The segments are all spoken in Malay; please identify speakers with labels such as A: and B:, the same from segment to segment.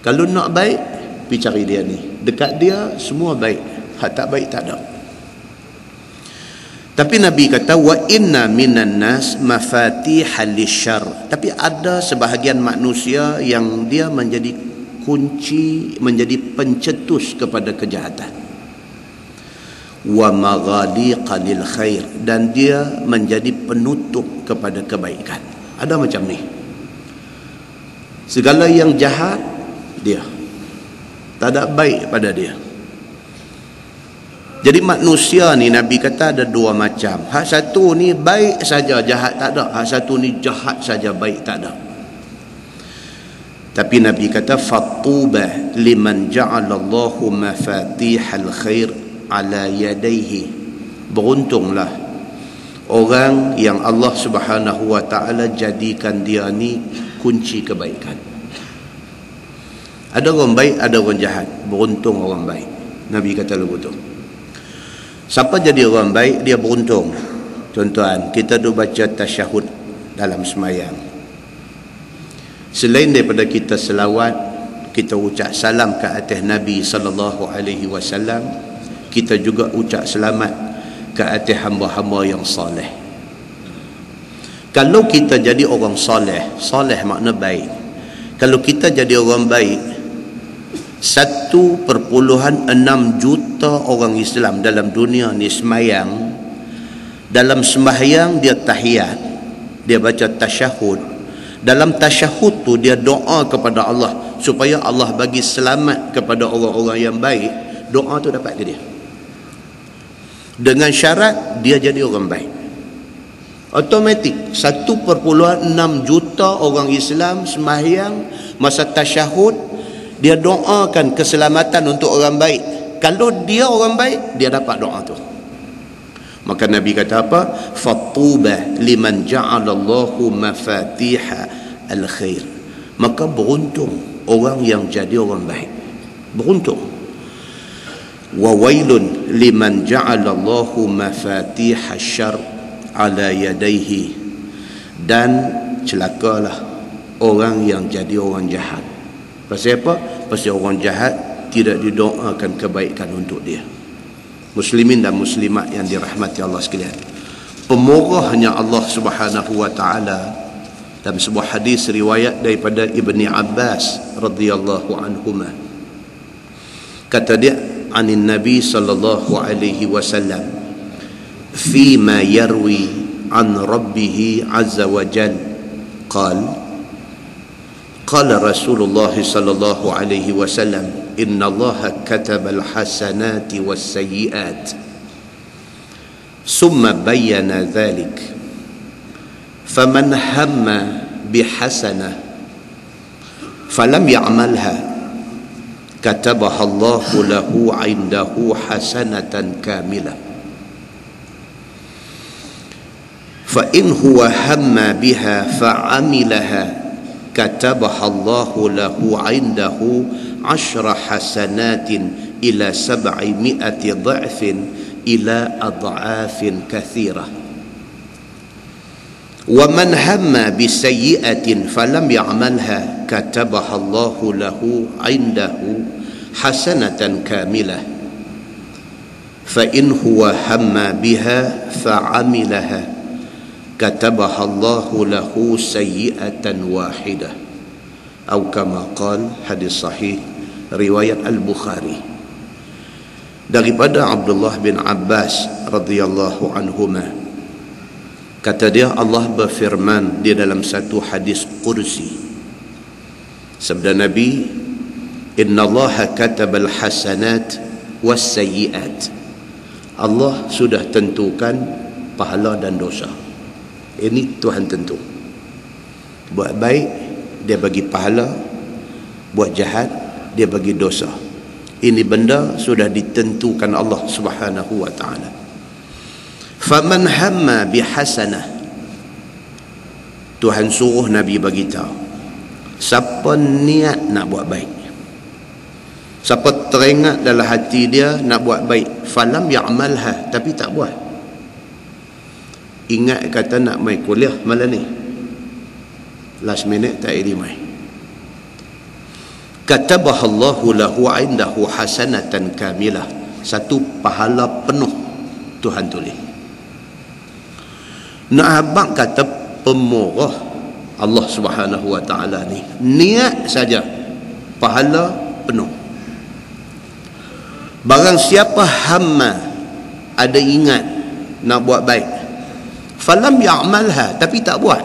A: Kalau nak baik, pergi cari dia ni. Dekat dia semua baik. Hak tak baik tak ada. Tapi Nabi kata wa inna minan nas mafatihal lisyarr. Tapi ada sebahagian manusia yang dia menjadi kunci, menjadi pencetus kepada kejahatan. Wa maghaliqa lil khair, dan dia menjadi penutup kepada kebaikan. Ada macam ni. Segala yang jahat dia. Tak ada baik pada dia. Jadi manusia ni Nabi kata ada dua macam. Hak satu ni baik saja, jahat tak ada. Hak satu ni jahat saja, baik tak ada. Tapi Nabi kata fattuba liman ja'alallahu mafatihal khair ala yadayhi. Beruntunglah orang yang Allah Subhanahu wa taala jadikan dia ni kunci kebaikan. Ada orang baik, ada orang jahat. Beruntung orang baik. Nabi kata begitu. Siapa jadi orang baik, dia beruntung. Tuan-tuan, kita duk baca tasyahud dalam semayang. Selain daripada kita selawat, kita ucap salam ke atas Nabi sallallahu alaihi wasallam, kita juga ucap selamat ke atas hamba-hamba yang soleh. Kalau kita jadi orang soleh, soleh makna baik. Kalau kita jadi orang baik, 1.6 juta orang Islam dalam dunia ni semayang. Dalam sembahyang dia tahiyat, dia baca tasyahud. Dalam tasyahud tu dia doa kepada Allah supaya Allah bagi selamat kepada orang-orang yang baik. Doa tu dapat ke dia, dengan syarat dia jadi orang baik. Automatik 1.6 juta orang Islam sembahyang, masa tasyahud dia doakan keselamatan untuk orang baik. Kalau dia orang baik, dia dapat doa tu. Maka Nabi kata apa? Fattuba liman ja'alallahu mafatiha al-khair. Maka beruntung orang yang jadi orang baik. Beruntung. Wa wailun liman ja'alallahu mafatiha syarr ala yadayhi. Dan celakalah orang yang jadi orang jahat. Pasal apa? Pasal orang jahat tidak didoakan kebaikan untuk dia. Muslimin dan muslimat yang dirahmati Allah sekalian, pemurahnya Allah Subhanahu wa taala dalam sebuah hadis riwayat daripada Ibni Abbas radhiyallahu anhuma, kata dia anin Nabi sallallahu alaihi wasallam fima yarwi an rabbih azza wa jal qala قال رسول الله صلى الله عليه وسلم إن الله كتب الحسنات والسيئات ثم بين ذلك فمن هم بحسنة فلم يعملها كتبها الله له عنده حسنة كاملة فإن هو هم بها فعملها كتبها الله له عنده 10 حسنات إلى 700 ضعف إلى أضعاف كثيرة ومن هم بسيئة فلم يعملها كتبها الله له عنده حسنة كاملة فإن هو هم بها فعملها كتبها الله له سيئة واحدة أو كما قال. Hadis sahih riwayat Al-Bukhari daripada Abdullah bin Abbas radhiyallahu anhuma, kata dia Allah berfirman di dalam satu hadis qudsi, sabda Nabi, innallaha katabal hasanat was sayyiat. Allah sudah tentukan pahala dan dosa. Ini Tuhan tentu. Buat baik dia bagi pahala, buat jahat dia bagi dosa. Ini benda sudah ditentukan Allah Subhanahu wa taala. Faman hamma bihasanah, Tuhan suruh Nabi bagi tahu, siapa niat nak buat baik, siapa teringat dalam hati dia nak buat baik, falam ya'malha, tapi tak buat. Ingat kata nak mai kuliah malam ni, last minute tak jadi mai. Katabahallahu lahu indahu hasanatan kamilah, satu pahala penuh Tuhan tulis. Nak abang kata pemurah Allah Subhanahu wa taala ni, niat saja pahala penuh. Barang siapa hamma, ada ingat nak buat baik, falam ya'malha, tapi tak buat,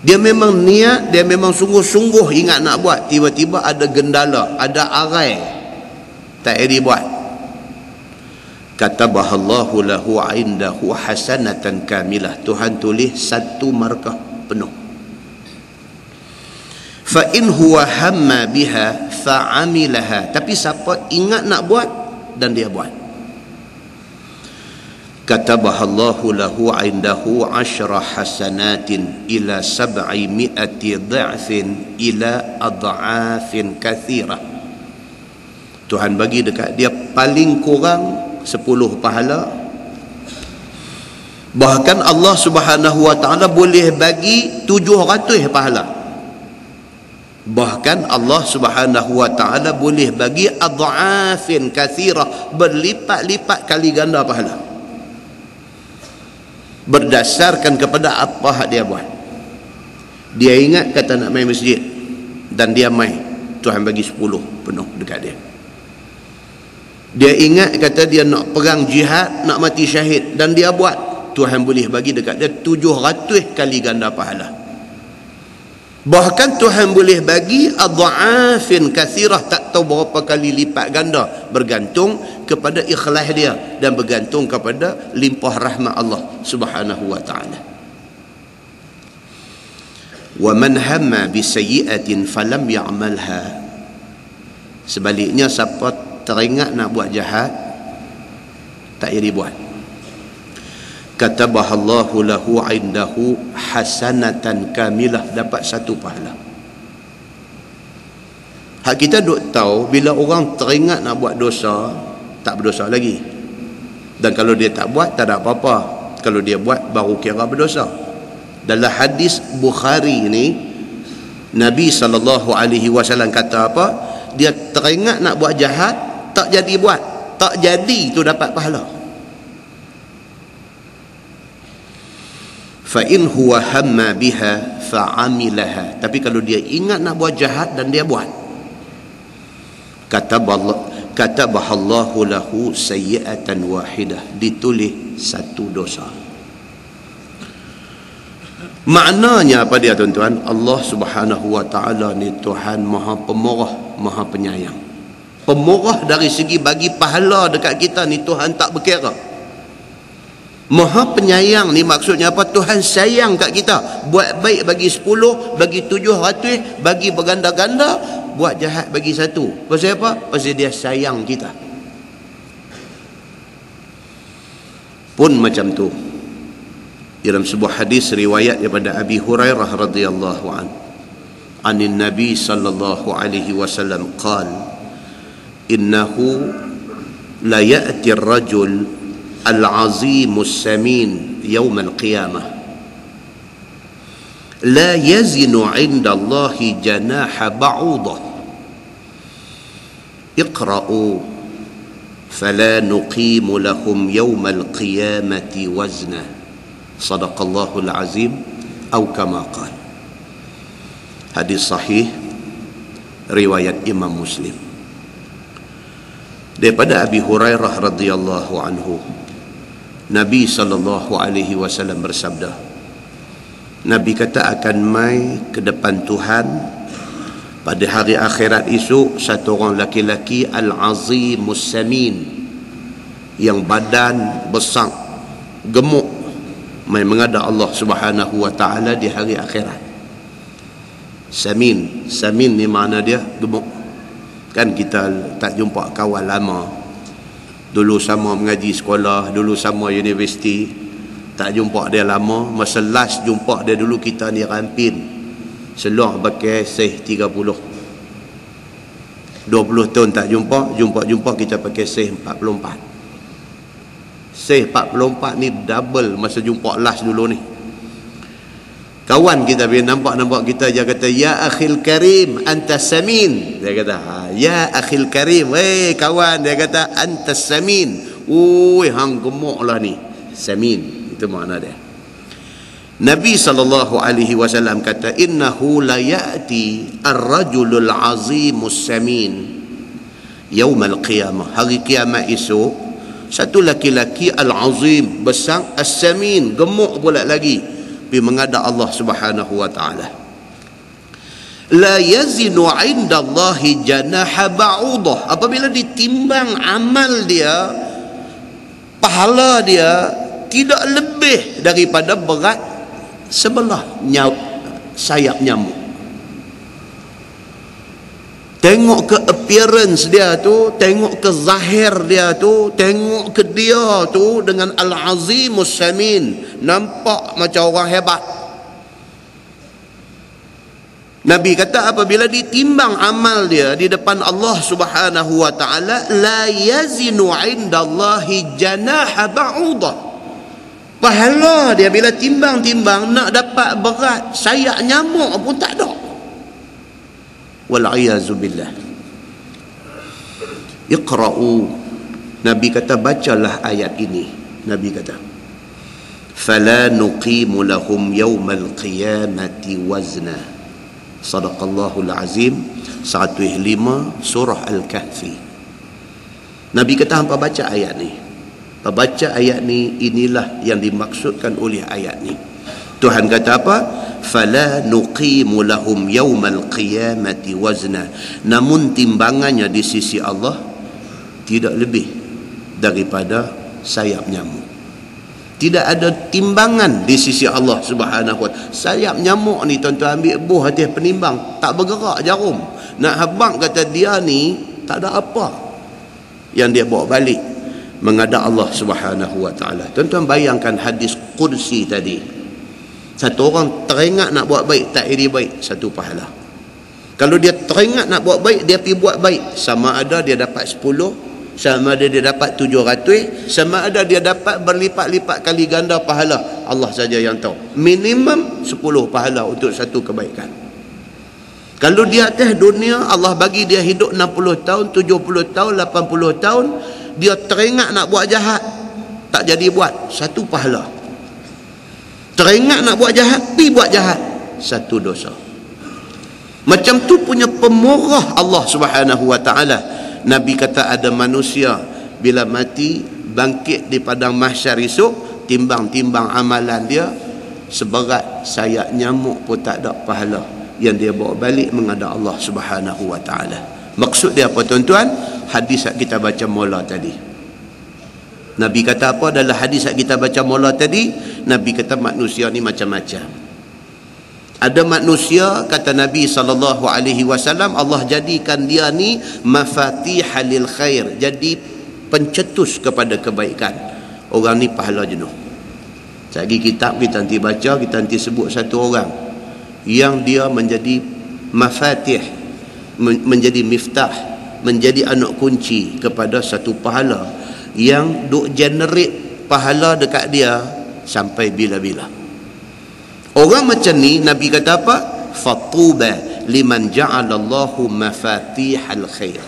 A: dia memang niat, dia memang sungguh-sungguh ingat nak buat, tiba-tiba ada gendala, ada arai, tak jadi buat. Katabahallahu lahu indahu hasanatan kamilah, Tuhan tulis satu markah penuh. Fa in huwa hamma biha fa'amilaha, tapi siapa ingat nak buat dan dia buat, katabahallahu lahu indahu 10 hasanatin ila 700 dha'fin ila adha'afin kathirah. Tuhan bagi dekat dia paling kurang 10 pahala. Bahkan Allah Subhanahu wa taala boleh bagi 700 pahala. Bahkan Allah Subhanahu wa taala boleh bagi adha'afin kathirah, berlipat-lipat kali ganda pahala, berdasarkan kepada apa dia buat. Dia ingat kata nak main masjid dan dia main, Tuhan bagi 10 penuh dekat dia. Dia ingat kata dia nak perang jihad, nak mati syahid dan dia buat, Tuhan boleh bagi dekat dia 700 kali ganda pahala. Bahkan Tuhan boleh bagi adha'afin kathirah, tak tahu berapa kali lipat ganda, bergantung kepada ikhlas dia dan bergantung kepada limpah rahmat Allah Subhanahu wa taala. Wa man hamma bi sayyi'atin falam ya'malha, sebaliknya siapa teringat nak buat jahat tak jadi buat, katabahallahu lahu indahu hasanatan kamilah, dapat satu pahala. Hak kita duk tahu bila orang teringat nak buat dosa, tak berdosa lagi. Dan kalau dia tak buat, tak ada apa-apa. Kalau dia buat, baru kira berdosa. Dalam hadis Bukhari ni, Nabi SAW kata apa? Dia teringat nak buat jahat, tak jadi buat. Tak jadi tu dapat pahala. Fa in huwa hamma biha fa'amilaha, tapi kalau dia ingat nak buat jahat dan dia buat, katabahallahu lahu sayyi'atan wahidah, ditulis satu dosa. Maknanya apa dia tuan-tuan? Allah Subhanahu wa taala ni Tuhan Maha Pemurah, Maha Penyayang. Pemurah dari segi bagi pahala dekat kita ni Tuhan tak berkira. Maha Penyayang ni maksudnya apa? Tuhan sayang kat kita. Buat baik bagi 10, bagi 700, bagi berganda-ganda, buat jahat bagi 1. Pasal apa? Pasal dia sayang kita. Pun macam tu. Dalam sebuah hadis riwayat daripada Abi Hurairah radhiyallahu an, anin Nabi sallallahu alaihi wasallam qala, innahu la ya'ti ar-rajul al-'azim as-samin yawm al-qiyamah la yazinu 'inda Allah janaha ba'udah iqra'u fala nuqimu lahum yawm al-qiyamati wazna. Sadaqallahu al-azim atau kama qala. Hadis sahih riwayat Imam Muslim. Daripada Abi Hurairah radhiyallahu anhu, Nabi SAW bersabda, Nabi kata akan mai ke depan Tuhan pada hari akhirat esok satu orang laki-laki al-azimus samin, yang badan besar, gemuk, mai menghadap Allah Subhanahu wa taala di hari akhirat. Samin, samin ni makna dia gemuk. Kan kita tak jumpa kawan lama, dulu sama mengaji sekolah, dulu sama universiti, tak jumpa dia lama. Masa last jumpa dia dulu kita ni rampin seluar pakai seh 30, 20 tahun tak jumpa kita pakai seh 44. Seh 44 ni double masa jumpa last dulu ni. Kawan kita bila nampak kita, dia kata, ya akhil karim antas samin. Dia kata, ya akhil karim, kawan, dia kata antas samin. Hang gemuk lah ni, samin, itu makna dia. Nabi SAW kata, innahu la ya'ti ar-rajulul azimus samin yaumal qiyamah, hari kiamat esok, satu laki-laki al-azim, besar, as-samin, gemuk pula lagi, pergi menghadap Allah Subhanahu wa taala. La yazinu 'inda Allahi janaha ba'udah. Apabila ditimbang amal dia, pahala dia tidak lebih daripada berat sebelah sayap nyamuk. Tengok ke appearance dia tu, tengok ke zahir dia tu, tengok ke dia tu dengan al-azimus samin, nampak macam orang hebat. Nabi kata apabila ditimbang amal dia di depan Allah Subhanahu wa taala, la yazinu 'indallahi janaha ba'udah. Pahala dia bila timbang-timbang nak dapat berat sayap nyamuk pun tak ada. Wal'iyazu billah. Iqra'u, Nabi kata bacalah ayat ini. Nabi kata, fala nuqimu lahum yawmal qiyamati wazna. Sadaqallahul azim. 105 surah Al-Kahfi. Nabi kata hampa baca ayat ni. Hampa baca ayat ni, inilah yang dimaksudkan oleh ayat ni. Tuhan kata apa? Fala nuqimu lahum yaumal qiyamati wazna. Namun timbangannya di sisi Allah tidak lebih daripada sayap nyamuk. Tidak ada timbangan di sisi Allah Subhanahu wa taala. Sayap nyamuk ni tuan-tuan ambil buah atas penimbang, tak bergerak jarum. Nak habaq kata dia ni tak ada apa yang dia bawa balik menghadap Allah Subhanahu wa taala. Tuan-tuan bayangkan hadis qudsi tadi. Satu orang teringat nak buat baik, tak iri baik, satu pahala. Kalau dia teringat nak buat baik, dia pergi buat baik, sama ada dia dapat 10, sama ada dia dapat 700, sama ada dia dapat berlipat-lipat kali ganda pahala. Allah saja yang tahu. Minimum 10 pahala untuk satu kebaikan. Kalau di atas dunia Allah bagi dia hidup 60 tahun, 70 tahun, 80 tahun, dia teringat nak buat jahat, tak jadi buat, satu pahala. Teringat nak buat jahat, pergi buat jahat, satu dosa. Macam tu punya pemurah Allah Subhanahu wa taala. Nabi kata ada manusia bila mati bangkit di padang mahsyar esok, timbang-timbang amalan dia seberat sayap nyamuk pun tak ada pahala yang dia bawa balik menghadap Allah Subhanahu wa taala. Maksud dia apa tuan-tuan? Hadis yang kita baca mula tadi. Nabi kata apa dalam hadis yang kita baca mula tadi? Nabi kata manusia ni macam-macam. Ada manusia, kata Nabi SAW, Allah jadikan dia ni mafatihal khair, jadi pencetus kepada kebaikan. Orang ni pahala jenuh. Sagi kitab kita nanti baca, kita nanti sebut satu orang yang dia menjadi mafatih, menjadi miftah, menjadi anak kunci kepada satu pahala yang duk generate pahala dekat dia sampai bila-bila. Orang macam ni Nabi kata apa? Fatuba liman ja'alallahu mafatihal khair.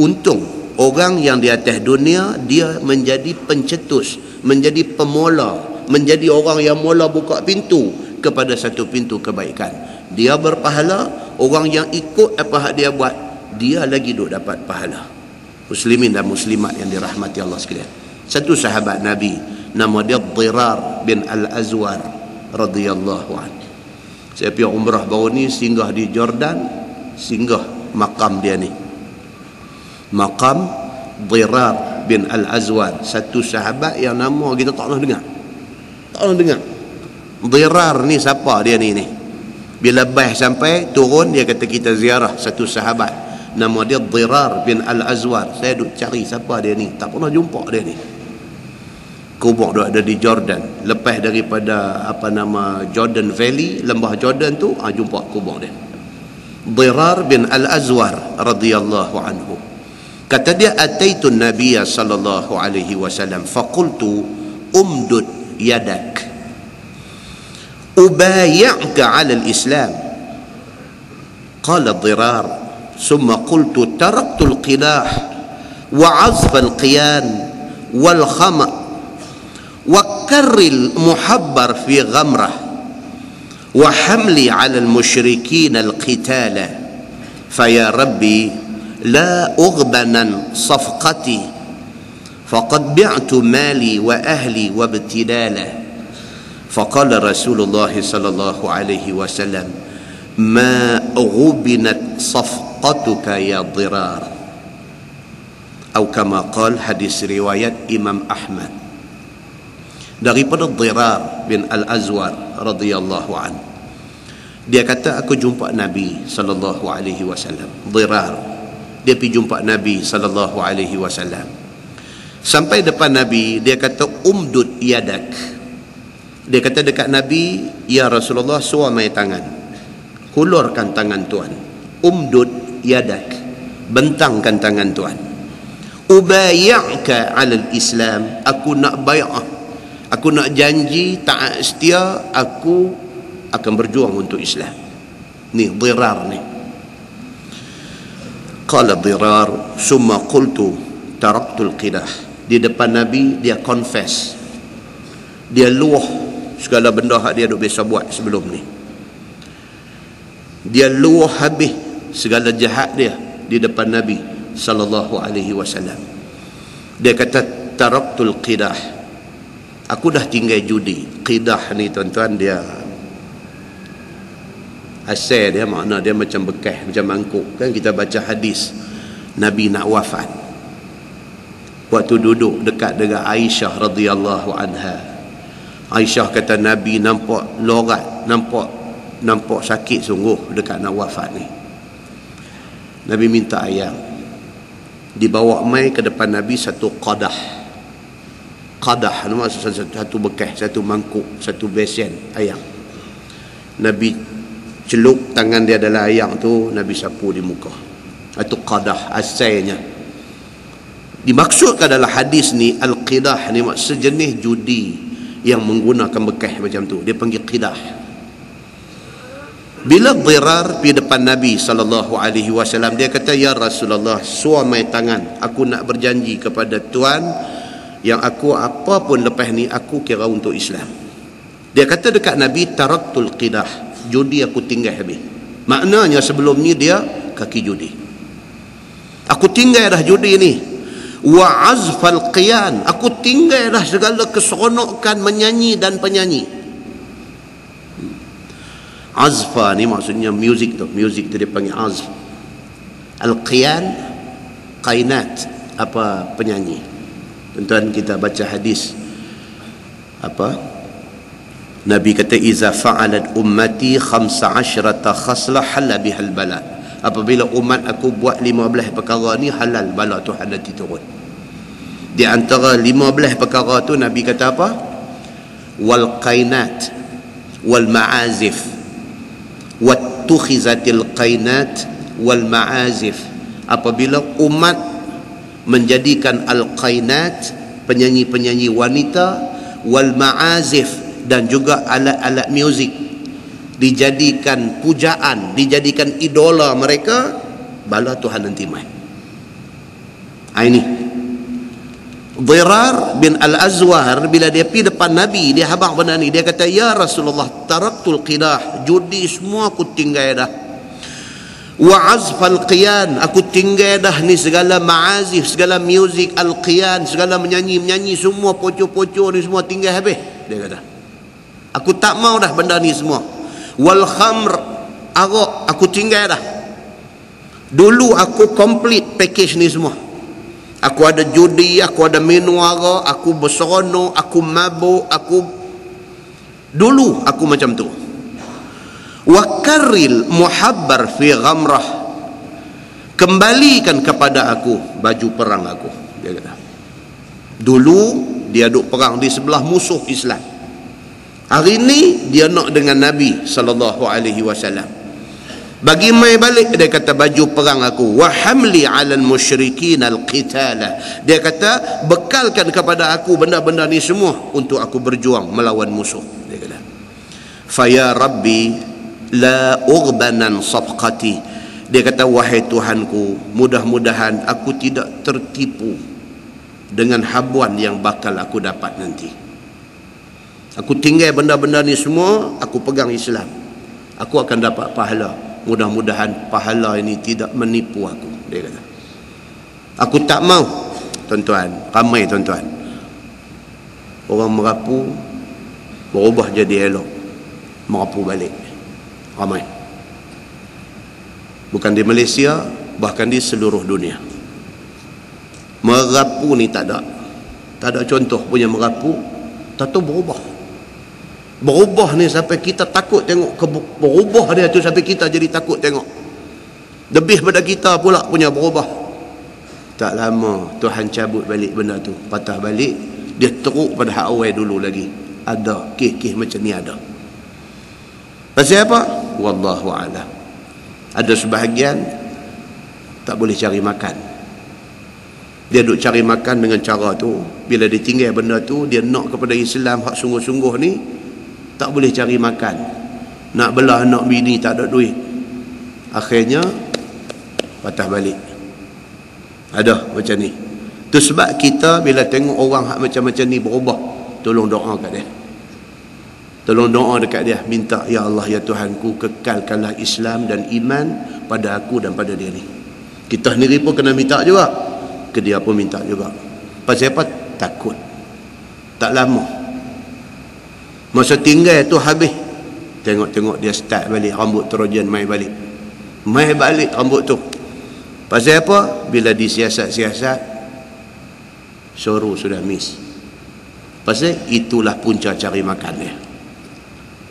A: Untung orang yang di atas dunia dia menjadi pencetus, menjadi pemula, menjadi orang yang mula buka pintu kepada satu pintu kebaikan. Dia berpahala, orang yang ikut apa dia buat, dia lagi duk dapat pahala. Muslimin dan muslimat yang dirahmati Allah sekalian. Satu sahabat Nabi, nama dia Dirar bin Al-Azwar radhiyallahu anhu. Saya pergi umrah baru ni, singgah di Jordan, singgah makam dia ni. Makam Dirar bin Al-Azwar, satu sahabat yang nama kita tak pernah dengar. Tak pernah dengar. Dirar ni siapa dia ni? Bila baih sampai turun, dia kata kita ziarah satu sahabat. Nama dia Dirar bin Al-Azwar. Saya duk cari siapa dia ni, tak pernah jumpa dia ni. Kubur dia ada di Jordan. Lepas daripada Jordan Valley, lembah Jordan tu, jumpa kubur dia. Dirar bin Al-Azwar radhiyallahu anhu. Kata dia, ataitu Nabiya sallallahu alaihi wasallam faqultu umdud yadak. ubayi'ka 'ala al-islam. Qala Dirar, summa qultu taraktu al-qidah wa 'azf al-qiyan wal khama wa karril muhabbar fi ghamrah wa hamli 'ala al-musyrikin al-qitala fa ya rabbi la ughbanan safqati faqad bi'tu mali wa ahli wa ibtilala. فقال رسول الله صلى الله عليه وسلم ما غبنت صفقتك يا ضرار، أو كما قال hadis riwayat Imam Ahmad daripada Dirar bin Al-Azwar radhiyallahu an. Dia kata aku jumpa Nabi sallallahu alaihi wasallam. Dirar dia pergi jumpa Nabi sallallahu alaihi wasallam. Sampai depan Nabi, dia kata umdud yadak. Dia kata dekat Nabi, ya Rasulullah, suamai tangan, hulurkan tangan Tuan. Umdud yadak, bentangkan tangan Tuan. Ubayi'ka 'ala al-islam, aku nak bai'ah, aku nak janji taat setia, aku akan berjuang untuk Islam. Ni Dirar ni. Qala Dirar, summa qultu taraktul qidah. Di depan Nabi dia confess, dia luah segala benda hak dia duk biasa buat sebelum ni. Dia luah habis segala jahat dia di depan Nabi sallallahu alaihi wasallam. Dia kata taraktul qidah, aku dah tinggal judi. Qidah ni tuan-tuan, dia asal dia makna dia macam bekas, macam mangkuk. Kan kita baca hadis Nabi nak wafat, waktu duduk dekat dengan Aisyah radhiyallahu anha, Aisyah kata Nabi nampak lorat, nampak sakit sungguh dekat nak wafat ni. Nabi minta ayam, dibawa mai ke depan Nabi satu qadah. Qadah ni maksud satu bekas, satu mangkuk, satu besen ayam. Nabi celup tangan dia dalam ayam tu, Nabi sapu di muka. Itu qadah asalnya. Dimaksudkan dalam hadis ni al-qidah ni sejenis judi yang menggunakan bekas macam tu, dia panggil qidah. Bila Dirar pergi depan Nabi sallallahu alaihi wasallam, dia kata ya Rasulullah, suamai tangan, aku nak berjanji kepada Tuan yang aku apa pun lepas ni aku kira untuk Islam. Dia kata dekat Nabi taraktul qidah, judi aku tinggal habis. Maknanya sebelum ni dia kaki judi, aku tinggal dah judi ni. Wa azfal qiyan, aku tinggal dah segala keseronokan menyanyi dan penyanyi. Azfa ni maksudnya muzik tu, muzik tu dia panggil azf. Al-qiyan qainat, apa penyanyi. Tuan-tuan kita baca hadis apa Nabi kata iza fa'alat ummati 15 khaslah halla bihal bala. Apabila umat aku buat 15 perkara ni, halal bala Tuhan nanti turun. Di antara 15 perkara tu Nabi kata apa? Wal qainat wal ma'azif, wattukhizatil qainat wal ma'azif. Apabila umat menjadikan al qainat, penyanyi-penyanyi wanita, wal ma'azif, dan juga alat-alat muzik dijadikan pujaan, dijadikan idola mereka, bala Tuhan nanti mai. Ini Dirar bin Al-Azwar bila dia pergi depan Nabi, dia habaq benda ni, dia kata ya Rasulullah, taraktul qidah, judi semua aku tinggal dah. Wa azfal qiyan, aku tinggal dah ni segala ma'azif, segala muzik, al-qiyan, segala menyanyi semua, poco-poco ni semua tinggal habis. Dia kata aku tak mau dah benda ni semua. Wal khamr, arak, aku tinggal dah. Dulu aku complete package ni semua. Aku ada judi, aku ada minum arak, aku berseronok, aku mabuk, dulu aku macam tu. Wa karril muhabbar fi ghamrah, kembalikan kepada aku baju perang aku. Dia kata dulu dia duk perang di sebelah musuh Islam, hari ni dia nak dengan Nabi sallallahu alaihi wasallam. Bagi mai balik, dia kata baju perang aku. Wa hamli 'alal musyrikin al-qitala, dia kata bekalkan kepada aku benda-benda ni semua untuk aku berjuang melawan musuh. Dia kata Faya Rabbi la ughbanan safqati. Dia kata, wahai Tuhanku, mudah-mudahan aku tidak tertipu dengan habuan yang bakal aku dapat nanti. Aku tinggal benda-benda ni semua, aku pegang Islam, aku akan dapat pahala. Mudah-mudahan pahala ini tidak menipu aku. Dia kata, aku tak mau, tuan-tuan, ramai tuan-tuan, orang merapu berubah jadi elok, merapu balik. Ramai. Bukan di Malaysia, bahkan di seluruh dunia. Merapu ni tak ada contoh punya merapu, tak tahu berubah ni sampai kita takut tengok. Berubah dia tu sampai kita jadi takut tengok. Lebih pada kita pula punya berubah. Tak lama Tuhan cabut balik benda tu, patah balik, dia teruk pada hak awal dulu lagi. Ada kes-kes macam ni ada. Pasal apa? Wallahu a'lam. Ada sebahagian tak boleh cari makan. Dia duk cari makan dengan cara tu. Bila dia tinggal benda tu, dia nak kepada Islam hak sungguh-sungguh ni, tak boleh cari makan. Nak belah anak bini tak ada duit, akhirnya patah balik. Ada macam ni. Tu sebab kita bila tengok orang hak macam-macam ni berubah, tolong doa kat dia. Tolong doa dekat dia, minta, ya Allah ya Tuhanku, kekalkanlah Islam dan iman pada aku dan pada dia ni. Kita sendiri pun kena minta juga, ke dia pun minta juga. Pasal apa? Takut. Tak lama masa tinggal tu habis, tengok-tengok dia start balik, rambut terojan mai balik rambut tu. Pasal apa? Bila disiasat-siasat, suruh sudah miss. Pasal itulah punca cari makan dia.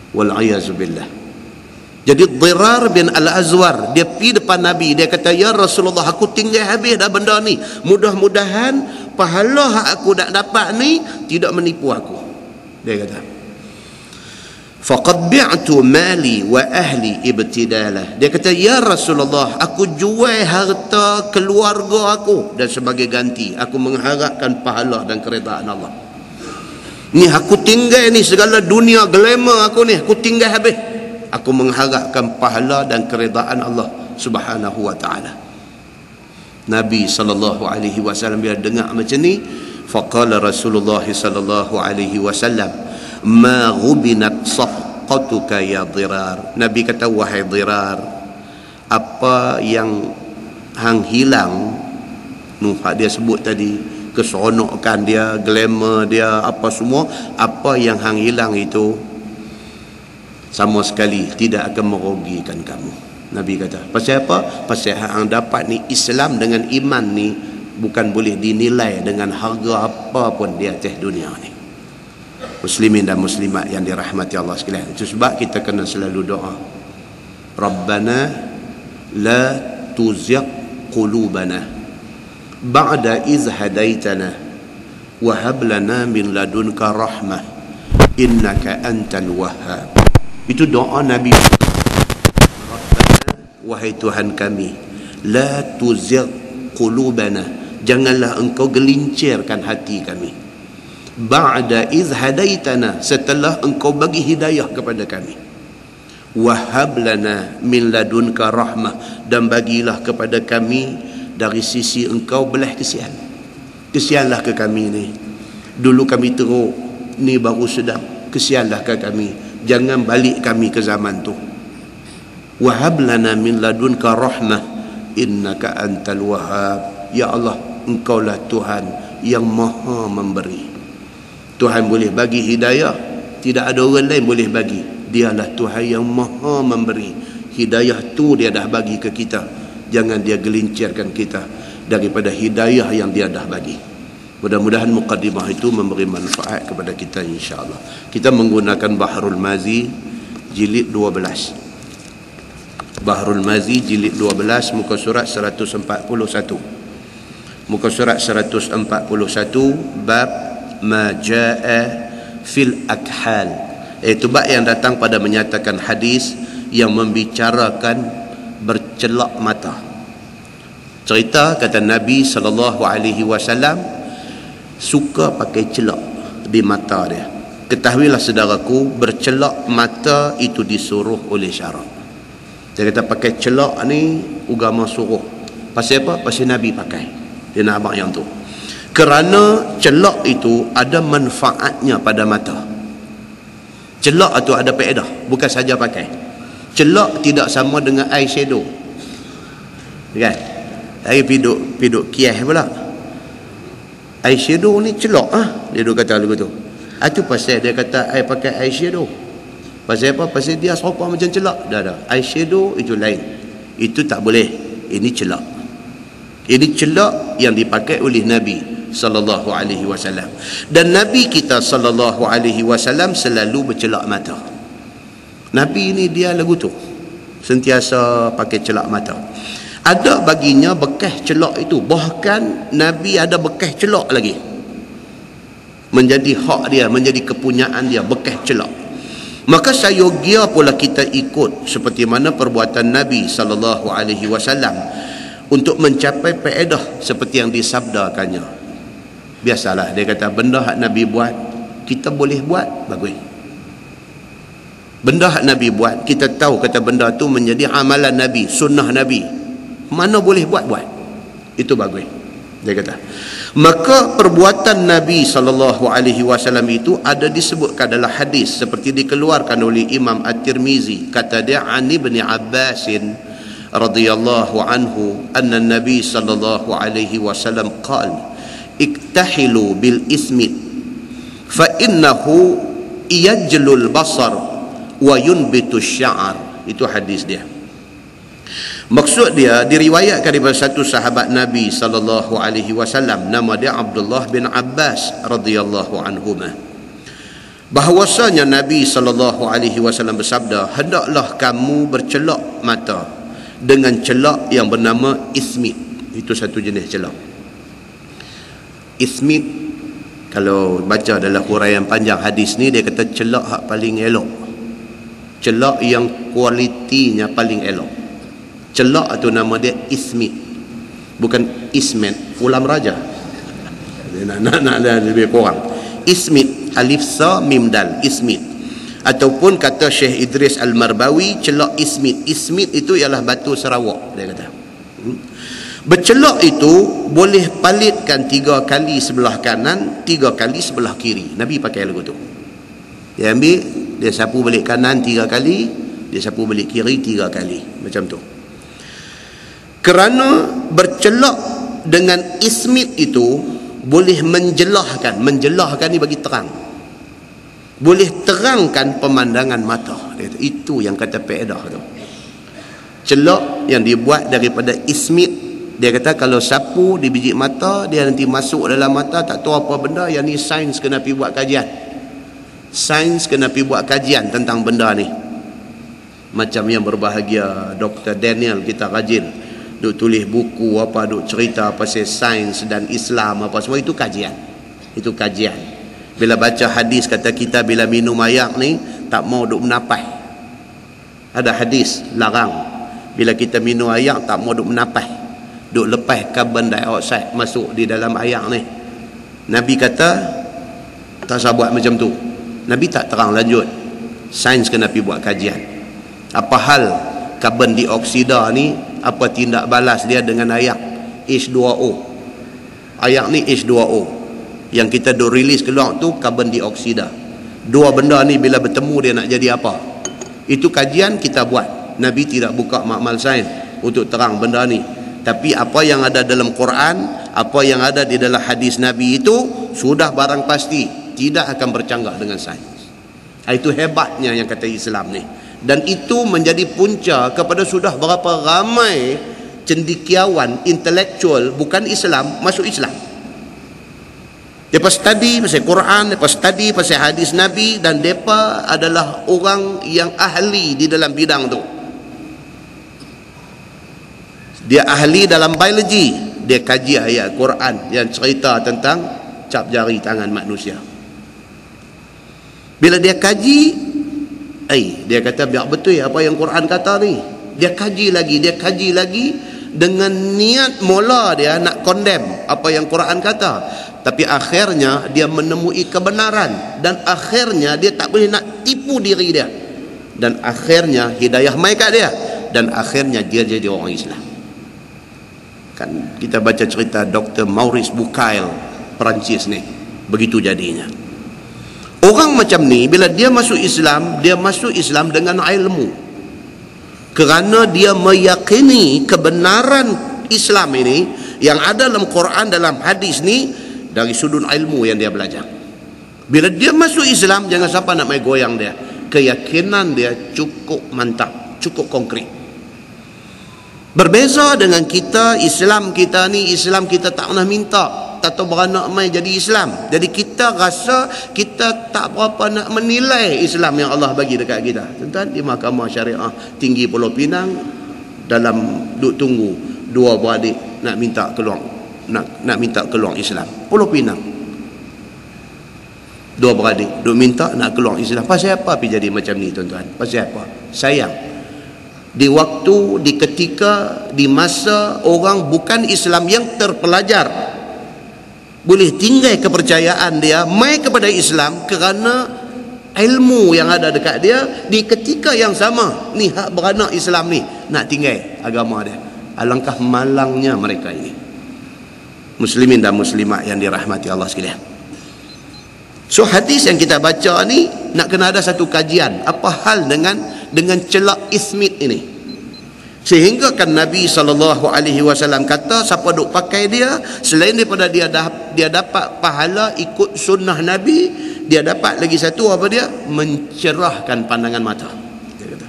A: Wal'ayazubillah. Jadi Dirar bin Al-Azwar, dia pergi depan Nabi, dia kata, ya Rasulullah, aku tinggal habis dah benda ni, mudah-mudahan pahala hak aku nak dapat ni tidak menipu aku. Dia kata, faqad bi'tu mali wa ahli ibtidalah. Dia kata, ya Rasulullah, aku jual harta keluarga aku dan sebagai ganti aku mengharapkan pahala dan keredaan Allah. Ni aku tinggal ni, segala dunia glamour aku ni aku tinggal habis, aku mengharapkan pahala dan keredaan Allah Subhanahu wa taala. Nabi sallallahu alaihi wasallam bila dengar macam ni, faqala Rasulullah sallallahu alaihi wasallam, ma ghubinat safqatuka ya Dirar. Nabi kata, wahai Dirar, apa yang hang hilang nu dia sebut tadi, keseronokan dia, glamour dia, apa semua, apa yang hang hilang itu sama sekali tidak akan merugikan kamu. Nabi kata, pasal apa? Pasal hang dapat ni Islam dengan iman ni bukan boleh dinilai dengan harga apa pun di atas dunia ni. Muslimin dan muslimat yang dirahmati Allah sekalian, itu sebab kita kena selalu doa, Rabbana la tuzigh qulubana ba'da iz hadaitana wa hab lana min ladunka rahmah innaka antal wahhab. Itu doa Nabi. Rabbana, wahai Tuhan kami, la tuzigh qulubana, janganlah engkau gelincirkan hati kami, ba'da iz hadaitana, setelah engkau bagi hidayah kepada kami, wahab lana min ladunka rahmah, dan bagilah kepada kami dari sisi engkau belah kesian. Kesianlah ke kami ni, dulu kami teruk, ni baru sedap. Kesianlah ke kami, jangan balik kami ke zaman tu. Wahab lana min ladunka rahmah innaka antal wahhab. Ya Allah, engkaulah Tuhan yang maha memberi. Tuhan boleh bagi hidayah, tidak ada orang lain boleh bagi. Dialah Tuhan yang maha memberi. Hidayah tu dia dah bagi ke kita, jangan dia gelincirkan kita daripada hidayah yang dia dah bagi. Mudah-mudahan muqaddimah itu memberi manfaat kepada kita insya-Allah. Kita menggunakan Bahrul Mazi jilid 12. Bahrul Mazi jilid 12, muka surat 141. Muka surat 141, bab ma jaa fil akhal, iaitu bab yang datang pada menyatakan hadis yang membicarakan bercelak mata. Cerita kata Nabi sallallahu alaihi wasallam suka pakai celak di mata dia. ketahuilah saudaraku, bercelak mata itu disuruh oleh syarak. Dia kata pakai celak ni agama suruh. Pasal apa? Pasal Nabi pakai. Dia nak abang yang tu. Kerana celak itu ada manfaatnya pada mata. Celak itu ada faedah, bukan saja pakai. Celak tidak sama dengan eyeshadow. Kan? Hari piduk kias pula. Eyeshadow ni celak dia duk kata lagu tu. Itu pasal dia kata I pakai eyeshadow. Pasal apa? Pasal dia serupa macam celak. Dah. Eyeshadow itu lain. Itu tak boleh. Ini celak. Ini celak yang dipakai oleh Nabi sallallahu alaihi wasallam. Dan Nabi kita sallallahu alaihi wasallam selalu bercelak mata. Nabi ni dia lagu tu. Sentiasa pakai celak mata. Ada baginya bekas celak itu. Bahkan Nabi ada bekas celak lagi. Menjadi hak dia, menjadi kepunyaan dia, bekas celak. Maka sayogia pula kita ikut seperti mana perbuatan Nabi sallallahu alaihi wasallam untuk mencapai faedah seperti yang disabdakannya. Biasalah dia kata benda hak Nabi buat kita boleh buat, bagus. Benda hak Nabi buat kita tahu kata benda tu menjadi amalan Nabi, sunnah Nabi, mana boleh buat, itu bagus. Dia kata maka perbuatan Nabi SAW itu ada disebutkan dalam hadis seperti dikeluarkan oleh Imam At-Tirmizi. Kata dia an Ibn Abbas radhiyallahu anhu anna Nabi SAW qala iktahilu bil ismit fa innahu yajlul basar wa yunbitu sya'ar. Itu hadis dia. Maksud dia diriwayatkan daripada satu sahabat Nabi sallallahu alaihi wasallam, nama dia Abdullah bin Abbas radhiyallahu anhuma, bahwasanya Nabi sallallahu alaihi wasallam bersabda, hendaklah kamu bercelak mata dengan celak yang bernama ismit. Itu satu jenis celak. Ismit, kalau baca dalam huraian panjang hadis ni, dia kata celak hak paling elok, celak yang kualitinya paling elok. Celak tu nama dia ismit, bukan ismet ulam raja. Nak lebih kurang. Ismit, alif sa mim dal, ismit. Ataupun kata Syekh Idris Al-Marbawi, celak ismit. Ismit itu ialah batu Sarawak, dia kata. Bercelak itu boleh palitkan 3 kali sebelah kanan, 3 kali sebelah kiri. Nabi pakai lagu tu. Dia ambil, dia sapu balik kanan 3 kali, dia sapu balik kiri 3 kali. Macam tu. Kerana bercelak dengan ismit itu boleh menjelahkan ni bagi terang, boleh terangkan pemandangan mata. Itu yang kata faedah tu. Celak yang dibuat daripada ismit, dia kata kalau sapu di biji mata, dia nanti masuk dalam mata, tak tahu apa benda. Yang ni sains kena pergi buat kajian. Sains kena pergi buat kajian tentang benda ni. Macam yang berbahagia Dr. Daniel kita rajin duk tulis buku apa, duk cerita pasal sains dan Islam apa semua. Itu kajian. Itu kajian. Bila baca hadis kata kita bila minum air ni tak mau duk menapai. Ada hadis larang bila kita minum air tak mau duk menapai, duk lepas carbon dioxide masuk di dalam air ni. Nabi kata tak usah buat macam tu. Nabi tak terang lanjut. Sains kena pergi buat kajian. Apa hal carbon dioksida ni, apa tindak balas dia dengan air H2O. Air ni H2O yang kita duk release keluar tu carbon dioksida. Dua benda ni bila bertemu dia nak jadi apa? Itu kajian kita buat. Nabi tidak buka makmal sains untuk terang benda ni. Tapi apa yang ada dalam Quran, apa yang ada di dalam hadis Nabi itu sudah barang pasti tidak akan bercanggah dengan sains. Itu hebatnya yang kata Islam ni. Dan itu menjadi punca kepada sudah berapa ramai cendekiawan intelektual bukan Islam masuk Islam. Mereka study pasal Quran, mereka study pasal hadis Nabi, dan mereka adalah orang yang ahli di dalam bidang tu. Dia ahli dalam biologi, dia kaji ayat Quran yang cerita tentang cap jari tangan manusia. Bila dia kaji, dia kata biar betul apa yang Quran kata ni. Dia kaji lagi dengan niat mula dia nak condemn apa yang Quran kata. tapi akhirnya dia menemui kebenaran, dan akhirnya dia tak boleh nak tipu diri dia, dan akhirnya hidayah mai kat dia, dan akhirnya dia jadi orang Islam. Kan kita baca cerita Dr. Maurice Bucaille, Perancis ni, begitu jadinya. Orang macam ni bila dia masuk Islam, dia masuk Islam dengan ilmu, kerana dia meyakini kebenaran Islam ini yang ada dalam Quran, dalam hadis ni, dari sudut ilmu yang dia belajar. Bila dia masuk Islam, jangan siapa nak main goyang dia. Keyakinan dia cukup mantap, cukup konkret. Berbeza dengan kita, Islam kita ni, Islam kita tak pernah minta, tak tahu beranak mai jadi Islam. Jadi kita rasa kita tak berapa nak menilai Islam yang Allah bagi dekat kita. Tuan-tuan, di Mahkamah Syariah Tinggi Pulau Pinang, dalam duk tunggu dua beradik nak minta keluar, nak minta keluar Islam. Pulau Pinang, dua beradik duk minta nak keluar Islam. Pasal apa pergi jadi macam ni, tuan-tuan? Pasal apa? Sayang, di waktu, di ketika, di masa orang bukan Islam yang terpelajar boleh tinggal kepercayaan dia mai kepada Islam kerana ilmu yang ada dekat dia, di ketika yang sama ni hak beranak Islam ni nak tinggal agama dia. Alangkah malangnya mereka ini, muslimin dan muslimat yang dirahmati Allah sekalian. So hadis yang kita baca ni nak kena ada satu kajian, apa hal dengan celak ismit ini, sehingga kan Nabi SAW kata siapa duk pakai dia, selain daripada dia dapat pahala ikut sunnah Nabi, dia dapat lagi satu, apa dia? Mencerahkan pandangan mata, dia kata.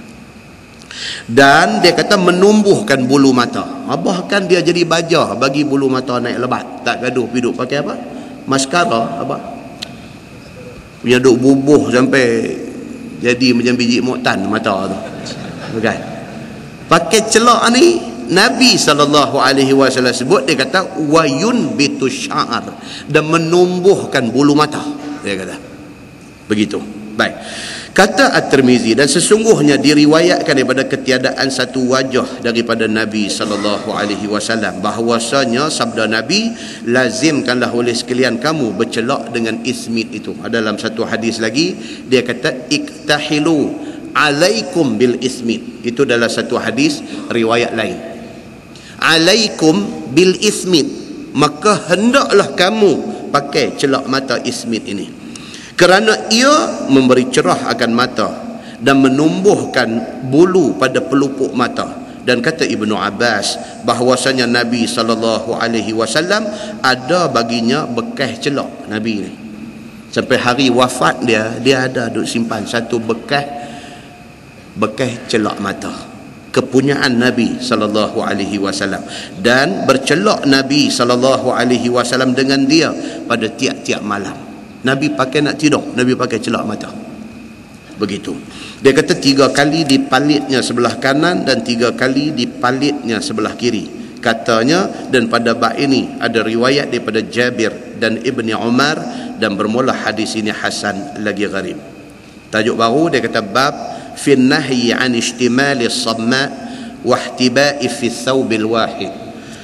A: Dan dia kata menumbuhkan bulu mata. Bahkan dia jadi baja bagi bulu mata naik lebat. Tak gaduh piduk pakai apa? Maskara apa? Punya duk bubuh sampai jadi macam biji muktan mata tu. Bukan. Pakai celak ni Nabi SAW sebut, dia kata wayun bitus sya'ar, dan menumbuhkan bulu mata, dia kata. Begitu. Baik. Kata At-Tirmizi, dan sesungguhnya diriwayatkan daripada ketiadaan satu wajah daripada Nabi SAW, bahawasanya sabda Nabi, lazimkanlah oleh sekalian kamu bercelak dengan ismit itu. Dalam satu hadis lagi dia kata iktahilu alaikum bil ismit. Itu dalam satu hadis riwayat lain. Alaikum bil ismit, maka hendaklah kamu pakai celak mata ismit ini, kerana ia memberi cerah akan mata dan menumbuhkan bulu pada pelupuk mata. Dan kata Ibnu Abbas bahawasanya Nabi SAW ada baginya bekas celak Nabi ni. Sampai hari wafat dia ada duk simpan satu bekas celak mata, kepunyaan Nabi SAW. Dan bercelak Nabi SAW dengan dia pada tiap-tiap malam. Nabi pakai nak tidur, Nabi pakai celak mata. Begitu. Dia kata 3 kali dipalitnya sebelah kanan dan 3 kali dipalitnya sebelah kiri. Katanya, dan pada bab ini ada riwayat daripada Jabir dan Ibni Umar, dan bermula hadis ini hasan lagi gharib. Tajuk baru dia kata bab fin nahyi an ihtimali as-samma wa ihtiba'i fi thawbil wahid.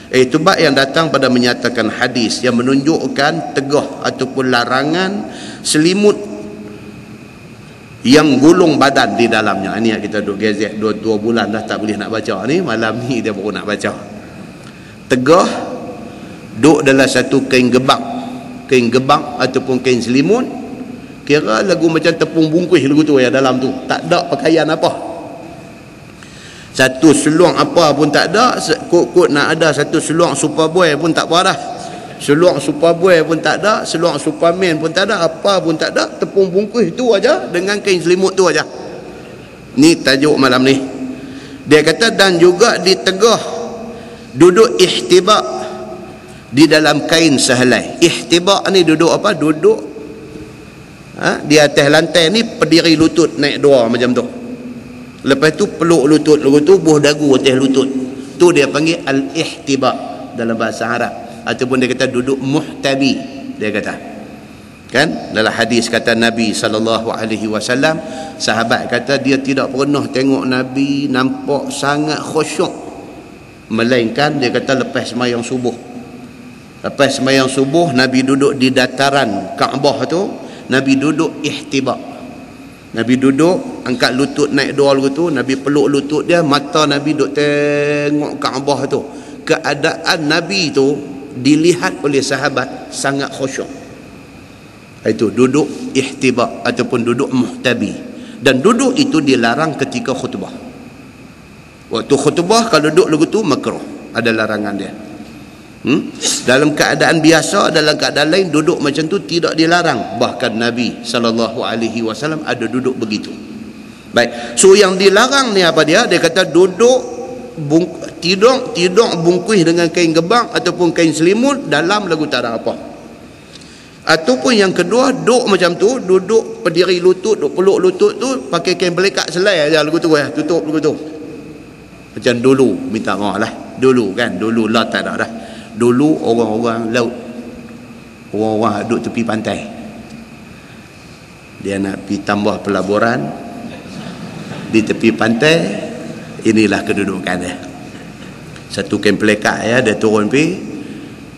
A: Itu bab yang datang pada menyatakan hadis yang menunjukkan tegah ataupun larangan selimut yang gulung badan di dalamnya. Ini yang kita duk gazet 2 bulan dah tak boleh nak baca ni, malam ni dia baru nak baca. Tegah duk dalam satu kain gebang ataupun kain selimut, kira lagu macam tepung bungkus lagu tu yang dalam tu, tak ada pakaian apa, satu seluang apa pun tak ada. Kot nak ada satu seluang Superboy pun tak apa dah, seluang Superboy pun tak ada, seluang Superman pun tak ada, apa pun tak ada, tepung bungkus tu aja dengan kain selimut tu aja. Ni tajuk malam ni. Dia kata dan juga ditegah duduk ihtibak di dalam kain sehelai. Ihtibak ni duduk apa? Duduk di atas lantai ni, berdiri lutut naik 2 macam tu. Lepas tu peluk lutut, lalu tu buh dagu atas lutut. Tu dia panggil al-ihtibak dalam bahasa Arab. Ataupun dia kata duduk muhtabi, dia kata. Kan dalam hadis kata Nabi SAW, sahabat kata dia tidak pernah tengok Nabi nampak sangat khusyuk, melainkan dia kata lepas sembahyang subuh. Lepas sembahyang subuh, Nabi duduk di dataran Kaabah tu, Nabi duduk ihtiba. Nabi duduk, angkat lutut naik dua lagu tu, Nabi peluk lutut dia, mata Nabi duduk tengok Kaabah tu. Keadaan Nabi tu dilihat oleh sahabat sangat khusyuk. Itu duduk ihtiba ataupun duduk muhtabi. Dan duduk itu dilarang ketika khutbah. Waktu khutbah kalau duduk lagu tu makruh, ada larangan dia. Dalam keadaan biasa, dalam keadaan lain duduk macam tu tidak dilarang. Bahkan Nabi SAW ada duduk begitu. Baik, so yang dilarang ni apa dia? Dia kata duduk tidur bungkus dengan kain gebang ataupun kain selimut, dalam lagu tak ada apa. Ataupun yang kedua, duduk macam tu, duduk berdiri lutut, duduk peluk lutut tu, pakai kain pelikat selai aja lagu tu ya, tutup lagu tu. Macam dulu, minta maaf lah. Dulu kan, dulu lah tak ada dah. Dulu orang-orang laut, orang-orang duduk tepi pantai, dia nak pergi tambah pelaburan di tepi pantai. Inilah kedudukan dia. Satu kain pelikat ya, dia turun pergi,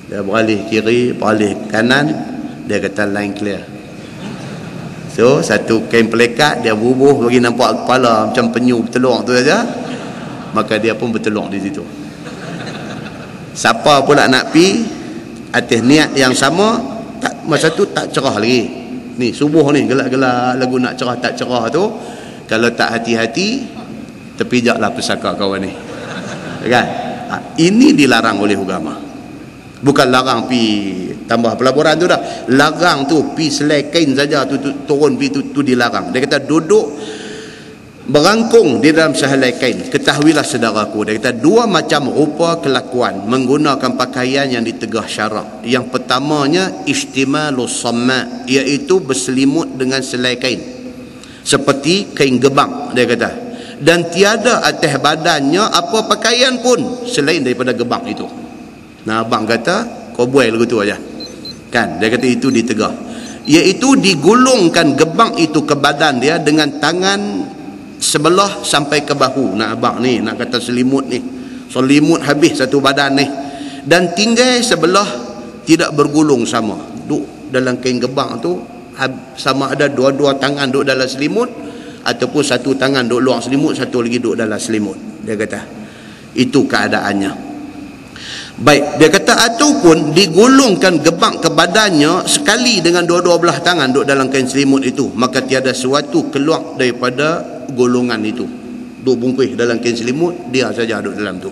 A: dia beralih kiri, beralih kanan, dia kata line clear. So satu kain pelikat dia bubuh bagi nampak kepala macam penyu bertelur tu saja, maka dia pun bertelur di situ. Siapa pula nak pi atas niat yang sama, tak, masa tu tak cerah lagi. Ni subuh ni gelak-gelak lagu nak cerah tak cerah tu, kalau tak hati-hati terpijaklah pesaka kawan ni. Kan? Ini dilarang oleh agama. Bukan larang pi tambah pelaburan tu dah. Larang tu pi selai kain saja tu turun pi tu dilarang. Dia kata duduk berangkung di dalam sehelai kain. Ketahuilah saudaraku, dia kata dua macam rupa kelakuan menggunakan pakaian yang ditegah syarak. Yang pertamanya istimalus samma, iaitu berselimut dengan selai kain seperti kain gebang, dia kata, dan tiada atas badannya apa pakaian pun selain daripada gebang itu. Nah, abang kata koboi lagu tu aja kan, dia kata itu ditegah, iaitu digulungkan gebang itu ke badan dia dengan tangan sebelah sampai ke bahu. Nak abang ni nak kata selimut ni, selimut habis satu badan ni, dan tinggal sebelah tidak bergulung sama, duduk dalam kain gebang tu, sama ada dua-dua tangan duduk dalam selimut ataupun satu tangan duduk luar selimut, satu lagi duduk dalam selimut. Dia kata itu keadaannya. Baik, dia kata ataupun digulungkan gebang ke badannya sekali dengan dua-dua belah tangan duduk dalam kain selimut itu, maka tiada sesuatu keluar daripada golongan itu. Duduk bungkus dalam kain selimut, dia saja duduk dalam tu.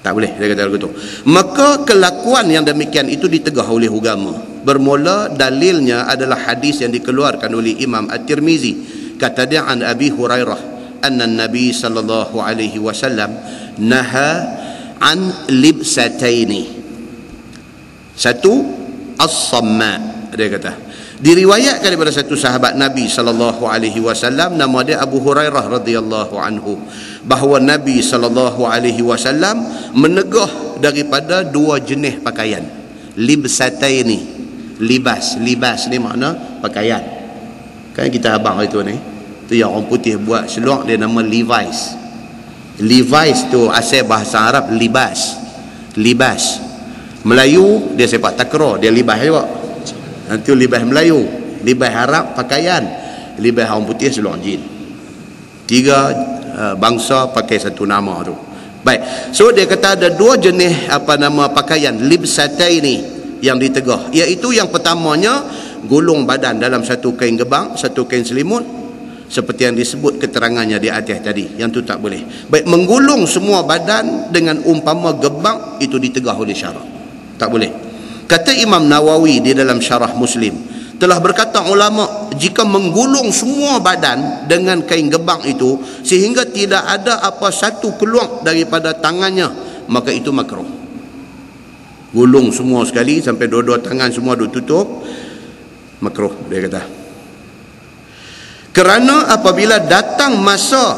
A: Tak boleh, dia kata begitu. Maka kelakuan yang demikian itu ditegah oleh agama. Bermula dalilnya adalah hadis yang dikeluarkan oleh Imam At-Tirmizi. Kata dia an Abi Hurairah anna Nabi sallallahu alaihi wasallam naha an libsataini. Satu as-samma, dia kata. Diriwayatkan daripada satu sahabat Nabi sallallahu alaihi wasallam, nama dia Abu Hurairah radhiyallahu anhu, bahawa Nabi sallallahu alaihi wasallam menegah daripada dua jenis pakaian. Libsataini, libas ni makna pakaian. Kan kita abang itu ni, tu yang orang putih buat seluar, dia nama Levi's. Levi's tu asal bahasa Arab libas. Melayu dia sepak takraw, dia libas juga. Nanti libas Melayu, libas Arab pakaian, libas orang putih seluar jin. Tiga bangsa pakai satu nama tu. Baik, so dia kata ada dua jenis pakaian libsataini yang ditegah, iaitu yang pertamanya gulung badan dalam satu kain gebang, satu kain selimut, seperti yang disebut keterangannya di atas tadi. Yang tu tak boleh. Baik, menggulung semua badan dengan umpama gebang, itu ditegah oleh syarak, tak boleh. Kata Imam Nawawi di dalam Syarah Muslim, telah berkata ulama, jika menggulung semua badan dengan kain gebang itu sehingga tidak ada apa satu keluar daripada tangannya, maka itu makruh. Gulung semua sekali sampai dua-dua tangan semua duk tutup, makruh, dia kata. Kerana apabila datang masa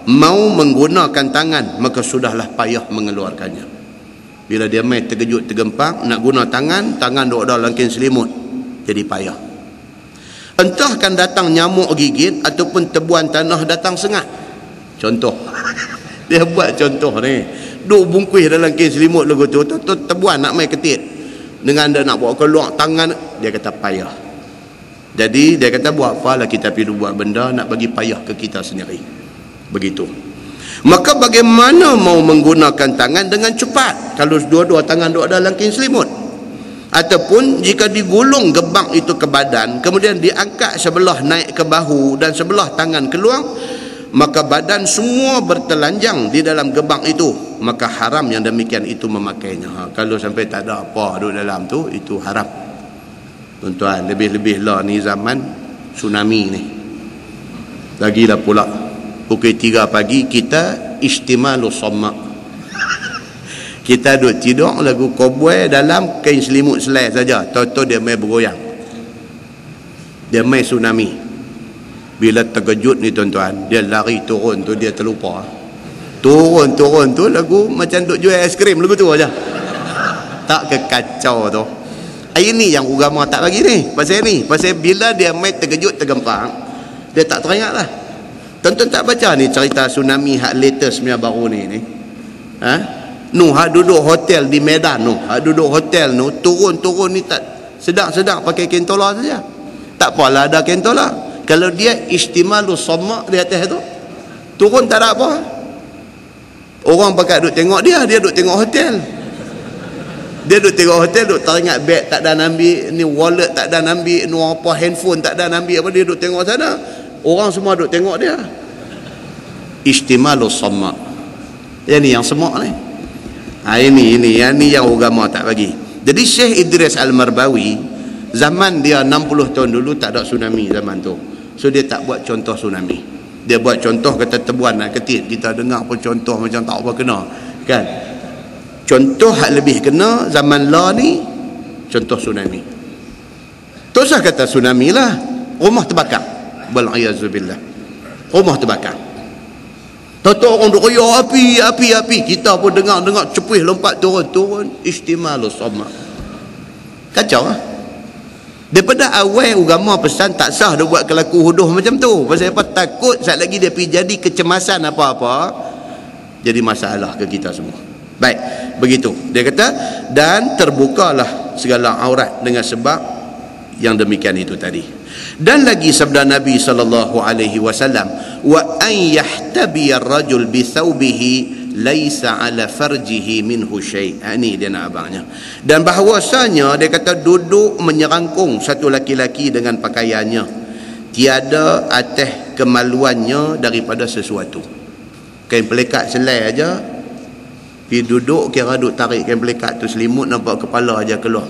A: mau menggunakan tangan, maka sudahlah payah mengeluarkannya. Bila dia main terkejut tergempak nak guna tangan duduk dalam kain selimut, jadi payah. Entah kan datang nyamuk gigit ataupun tebuan tanah datang sengat. Contoh dia buat contoh ni, duduk bungkus dalam kain selimut lagu tu, tebuan nak main ketit, dengan dia nak bawa keluar tangan, dia kata payah. Jadi dia kata buat apalah kita pergi buat benda nak bagi payah ke kita sendiri. Begitu. Maka bagaimana mau menggunakan tangan dengan cepat kalau dua-dua tangan duduk dalam kain selimut? Ataupun jika digulung gebang itu ke badan, kemudian diangkat sebelah naik ke bahu dan sebelah tangan keluar, maka badan semua bertelanjang di dalam gebang itu, maka haram yang demikian itu memakainya. Kalau sampai tak ada apa duduk dalam tu, itu haram. Tuan-tuan, lebih-lebih lah ni zaman tsunami ni. Lagilah pula pukul 3 pagi kita istimalu sommak. Kita duduk tidur lagu koboi dalam kain selimut selai saja. Tahu-tahu dia main bergoyang. Dia main tsunami. Bila terkejut ni tuan-tuan, dia lari turun tu, dia terlupa. Turun tu lagu macam duk jual aiskrim lagu tu aja. Tak kekacau tu. Ini yang agama tak bagi ni. Pasal bila dia main terkejut tergempang, dia tak teringat lah. Tuan-tuan tak baca ni cerita tsunami hak latest punya baru ni. Hak duduk hotel di Medan tu. Hak duduk hotel tu turun ni tak sedang pakai kentola saja. Tak apalah ada kentola. Kalau dia istimalu sommak di atas tu, turun tak ada apa. Orang pakai duduk tengok dia duduk tengok hotel. Dia duduk tengok hotel, duduk teringat beg tak ada ambil, ni wallet tak ada ambil, ni apa handphone tak ada ambil apa, dia duduk tengok sana. Orang semua duduk tengok dia. Istimalu sommak. Ini yang semak ni. Ini yang agama tak bagi. Jadi Syekh Idris Al-Marbawi, zaman dia 60 tahun dulu tak ada tsunami zaman tu. So dia tak buat contoh tsunami. Dia buat contoh kata tebuan nak ketit. Kita dengar pun contoh macam tak apa kena. Kan? Contoh hak lebih kena zaman lah ni, contoh tsunami. Tosah kata tsunami lah. Rumah terbakar. Wal'iyazubillah. Rumah terbakar. Tahu-tahu orang duk royak api. Kita pun dengar cepih lompat turun. Istimalu sommak. Kacau lah. Daripada awal agama pesan tak sah dia buat kelaku huduh macam tu. Pasal apa? Takut saat lagi dia pergi jadi kecemasan apa-apa, jadi masalah ke kita semua. Baik, begitu. Dia kata, dan terbukalah segala aurat dengan sebab yang demikian itu tadi. Dan lagi sabda Nabi sallallahu alaihi wasallam, wa an yahtabi ar-rajul bi thawbihi laisa ala farjihi minhu syai'. Ini dia nak abangnya. Dan bahawasanya dia kata duduk menyerangkung satu laki-laki dengan pakaiannya, tiada atas kemaluannya daripada sesuatu. Kain pelekat selai aja, pergi duduk kira duduk tarik kain pelekat tu, selimut nampak kepala aja keluar.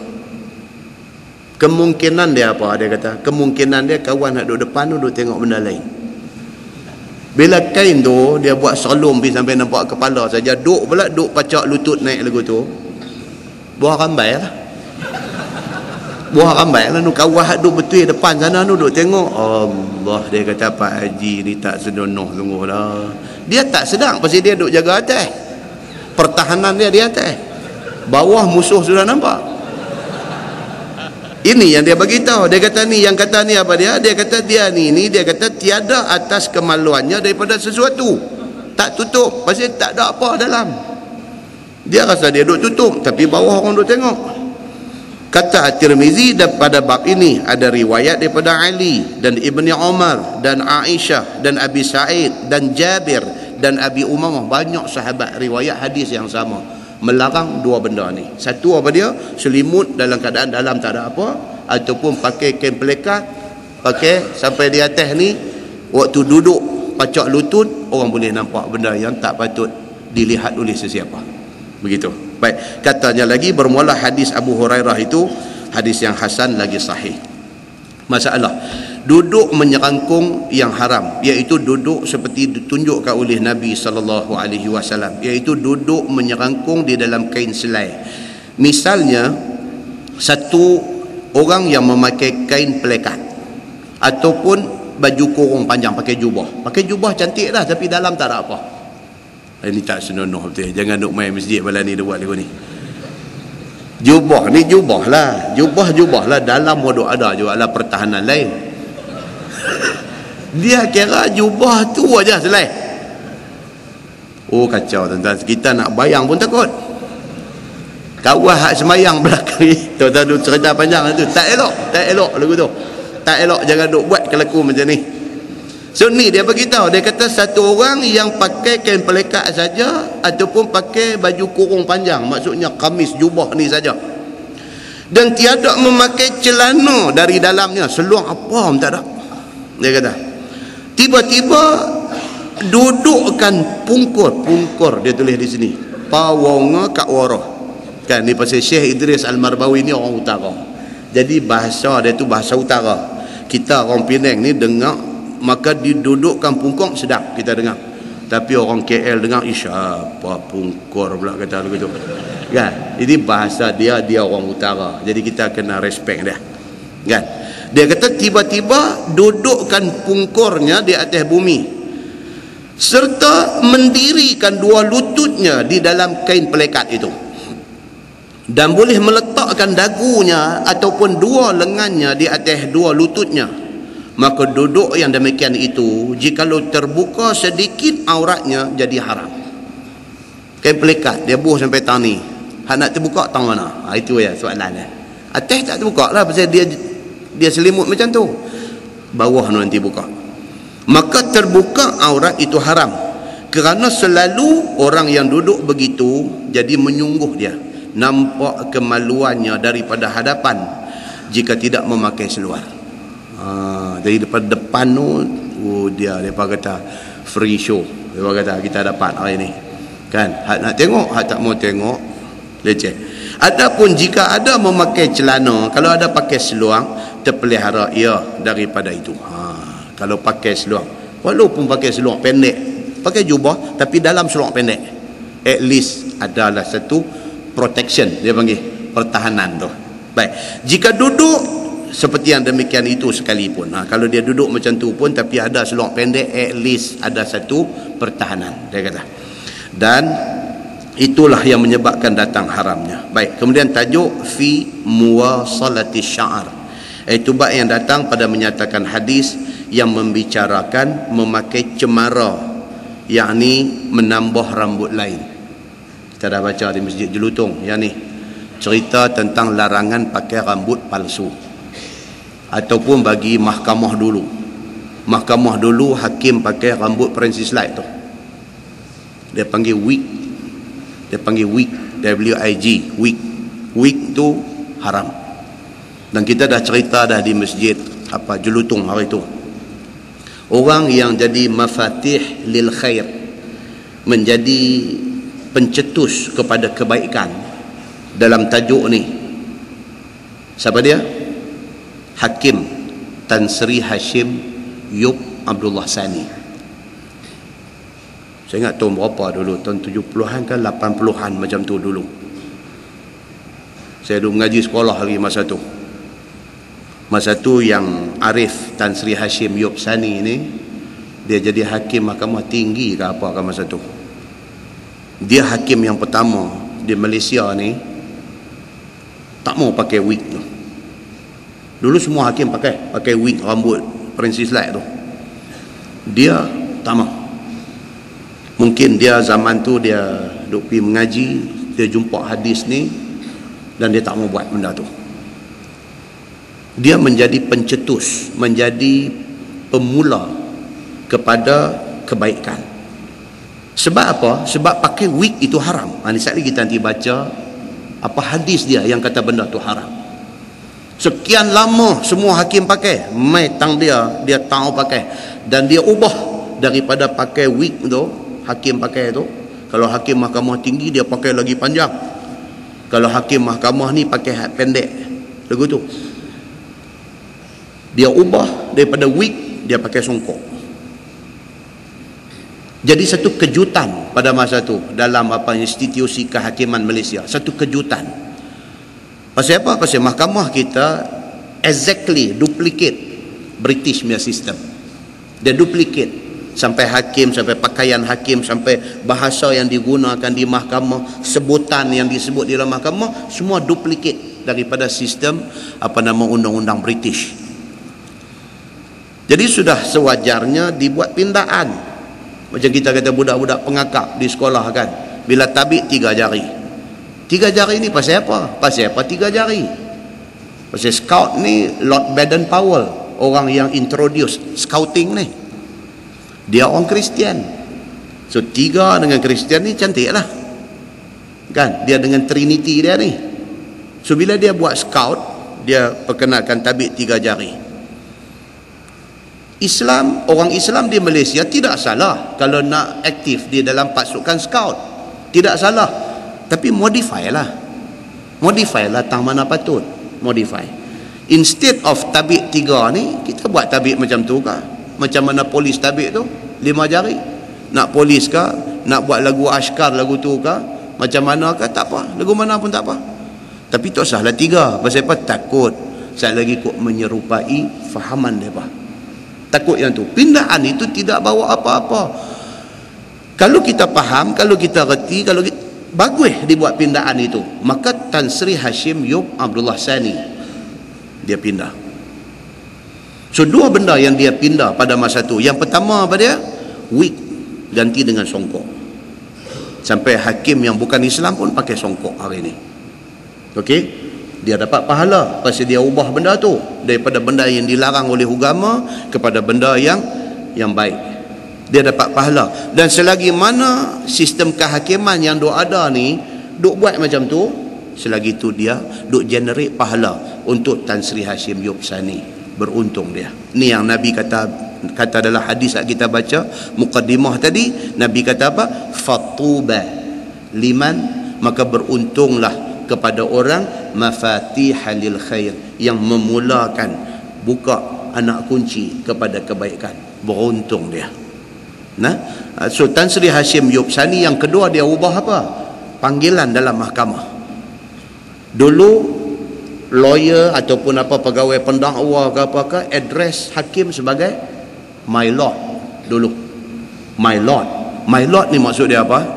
A: Kemungkinan dia apa? Dia kata kemungkinan dia kawan nak duduk depan tu duduk tengok benda lain. Bila kain tu dia buat solom pergi sampai nampak kepala saja, duk pacak lutut naik lagu tu, buah rambai lah. Buah rambai lah. Nu kawah duk betul depan sana nu duk tengok. Allah, dia kata Pak Haji ni tak senonoh sungguh lah. Dia tak sedang pasal dia duk jaga atas. Pertahanan dia di atas. Bawah musuh sudah nampak. Ini yang dia bagi tahu. Dia kata ni, yang kata ni apa dia? Dia kata dia ni dia kata tiada atas kemaluannya daripada sesuatu. Tak tutup pasal tak ada apa dalam. Dia rasa dia duk tutup tapi bawah orang duk tengok. Kata At-Tirmizi, pada bab ini ada riwayat daripada Ali dan Ibni Umar dan Aisyah dan Abi Sa'id dan Jabir dan Abi Umamah. Banyak sahabat riwayat hadis yang sama melarang dua benda ni. Satu apa dia? Selimut dalam keadaan dalam tak ada apa, ataupun pakai kain pelekat, pakai sampai di atas ni, waktu duduk pacak lutut, orang boleh nampak benda yang tak patut dilihat oleh sesiapa. Begitu. Baik, katanya lagi bermula hadis Abu Hurairah itu hadis yang hasan lagi sahih. Masalah duduk menyerangkung yang haram, iaitu duduk seperti ditunjukkan oleh Nabi sallallahu alaihi wasallam, iaitu duduk menyerangkung di dalam kain selai. Misalnya satu orang yang memakai kain pelekat ataupun baju kurung panjang, pakai jubah cantik dah tapi dalam tak ada apa. Ini tak senonoh betul. Jangan duk main masjid malam ni dia buat lagu ni. Jubah ni jubah lah, dalam modok ada juga lah pertahanan lain. Dia kira jubah tu aja selai. Oh kacau tuan-tuan, kita nak bayang pun takut. Kawan hak semayang belakang ni, tu cerita panjang tu. Tak elok lagu tu. Tak elok, jangan duk buat kelaku macam ni. So ni dia beritahu, dia kata satu orang yang pakai kain pelekat saja ataupun pakai baju kurung panjang, maksudnya kamis jubah ni saja, dan tiada memakai celana dari dalamnya, seluar apa pun tak ada. Dia kata tiba-tiba dudukkan pungkur dia tulis di sini, pawonga kat wara. Kan ni pasal Syekh Idris Al-Marbawi ni orang utara, jadi bahasa dia tu bahasa utara. Kita orang Penang ni dengar, maka didudukkan pungkur sedap kita dengar, tapi orang KL dengar apa pungkur pula kata begitu kan. Ini bahasa dia orang utara, jadi kita kena respect dia kan. Dia kata tiba-tiba dudukkan pungkurnya di atas bumi serta mendirikan dua lututnya di dalam kain pelekat itu, dan boleh meletakkan dagunya ataupun dua lengannya di atas dua lututnya. Maka duduk yang demikian itu, jikalau terbuka sedikit auratnya, jadi haram. Kain pelekat dia buh sampai tang ni, hak nak terbuka tang mana? Itu ya soalannya. Atas tak terbuka lah, pasal dia selimut macam tu, bawah nanti buka. Maka terbuka aurat itu haram, kerana selalu orang yang duduk begitu jadi menyungguh dia, nampak kemaluannya daripada hadapan jika tidak memakai seluar. Jadi depan tu dia kata free show, dia kata kita dapat hari ni kan, hak nak tengok, hak tak mau tengok leceh. Adapun jika ada memakai celana, kalau ada pakai seluar, terpelihara ia daripada itu. Kalau pakai seluar, walaupun pakai seluar pendek, pakai jubah tapi dalam seluar pendek, at least adalah satu protection, dia panggil pertahanan tu. Baik, jika duduk seperti yang demikian itu sekalipun, kalau dia duduk macam tu pun tapi ada seluar pendek, at least ada satu pertahanan, dia kata. Dan itulah yang menyebabkan datang haramnya. Baik, kemudian tajuk fi muwasalati sya'r, itu bab yang datang pada menyatakan hadis yang membicarakan memakai cemara, yakni menambah rambut lain. Kita dah baca di Masjid Jelutong yang ni, cerita tentang larangan pakai rambut palsu. Ataupun bagi mahkamah dulu, hakim pakai rambut Princess Light tu, dia panggil wig, W-I-G, wig tu haram. Dan kita dah cerita dah di Masjid Jelutong hari tu, orang yang jadi mafatih lil khair, menjadi pencetus kepada kebaikan dalam tajuk ni, siapa dia? Hakim Tan Sri Hashim Yub Abdullah Sani. Saya ingat tahun berapa dulu, tahun 70-an ke 80-an macam tu dulu. Saya dulu mengaji sekolah lagi masa tu. Masa tu yang Arif Tan Sri Hashim Yub Sani ni, dia jadi hakim mahkamah tinggi ke apa ke masa tu. Dia hakim yang pertama di Malaysia ni tak mau pakai wig tu. Dulu semua hakim pakai wig rambut Princess Light tu. Dia tak mau. Mungkin dia zaman tu dia duk pergi mengaji, dia jumpa hadis ni dan dia tak mau buat benda tu. Dia menjadi pencetus, menjadi pemula kepada kebaikan. Sebab apa? Sebab pakai wig itu haram. Ini sekali kita nanti baca apa hadis dia yang kata benda tu haram. Sekian lama semua hakim pakai, mai tang dia tahu pakai, dan dia ubah daripada pakai wig tu, hakim pakai tu. Kalau hakim mahkamah tinggi dia pakai lagi panjang, kalau hakim mahkamah ni pakai pendek lagu tu. Dia ubah daripada wig, dia pakai songkok. Jadi satu kejutan pada masa tu dalam institusi kehakiman Malaysia, satu kejutan. Pasal apa? Pasal mahkamah kita exactly duplicate British punya sistem. Dia duplicate sampai hakim, sampai pakaian hakim, sampai bahasa yang digunakan di mahkamah, sebutan yang disebut di dalam mahkamah, semua duplicate daripada sistem undang-undang British. Jadi sudah sewajarnya dibuat pindaan. Macam kita kata budak-budak pengakap di sekolah kan, bila tabik 3 jari, 3 jari ni pasal apa? Pasal apa 3 jari? Pasal scout ni Lord Baden-Powell, orang yang introduce scouting ni. Dia orang Kristian. So 3 dengan Kristian ni cantik lah kan, dia dengan Trinity dia ni. So bila dia buat scout, dia perkenalkan tabik 3 jari. Islam, orang Islam di Malaysia tidak salah kalau nak aktif di dalam pasukan scout, tidak salah, tapi modify lah tang mana patut modify. Instead of tabik 3 ni, kita buat tabik macam tu kah? Macam mana polis tabik tu 5 jari. Nak polis kah, nak buat lagu askar, lagu tu kah, macam mana kah, tak apa, lagu mana pun tak apa, tapi tak usahlah 3. Pasal apa? Takut saya lagi kok menyerupai fahaman mereka. Takut yang tu. Pindaan itu tidak bawa apa-apa. Kalau kita faham, kalau kita reti, kalau kita, bagus dibuat pindaan itu. Maka Tan Sri Hashim Yub Abdullah Sani, dia pindah. So 2 benda yang dia pindah pada masa tu. Yang pertama apa dia? Wig ganti dengan songkok. Sampai hakim yang bukan Islam pun pakai songkok hari ni. Okey, dia dapat pahala pasal dia ubah benda tu daripada benda yang dilarang oleh agama kepada benda yang baik. Dia dapat pahala. Dan selagi mana sistem kehakiman yang duk ada ni duk buat macam tu, selagi tu dia duk generate pahala untuk Tan Sri Hashim Yub Sani. Beruntung dia. Ni yang Nabi kata dalam hadis yang kita baca muqaddimah tadi, Nabi kata apa? Fatuba liman, maka beruntunglah kepada orang mafatihal khair, yang memulakan, buka anak kunci kepada kebaikan. Beruntung dia. Nah, so Tan Sri Hashim Yub Sani yang kedua, dia ubah apa? Panggilan dalam mahkamah. Dulu lawyer ataupun apa pegawai pendakwa ke apakah address hakim sebagai my lord dulu. My lord ni maksud dia apa?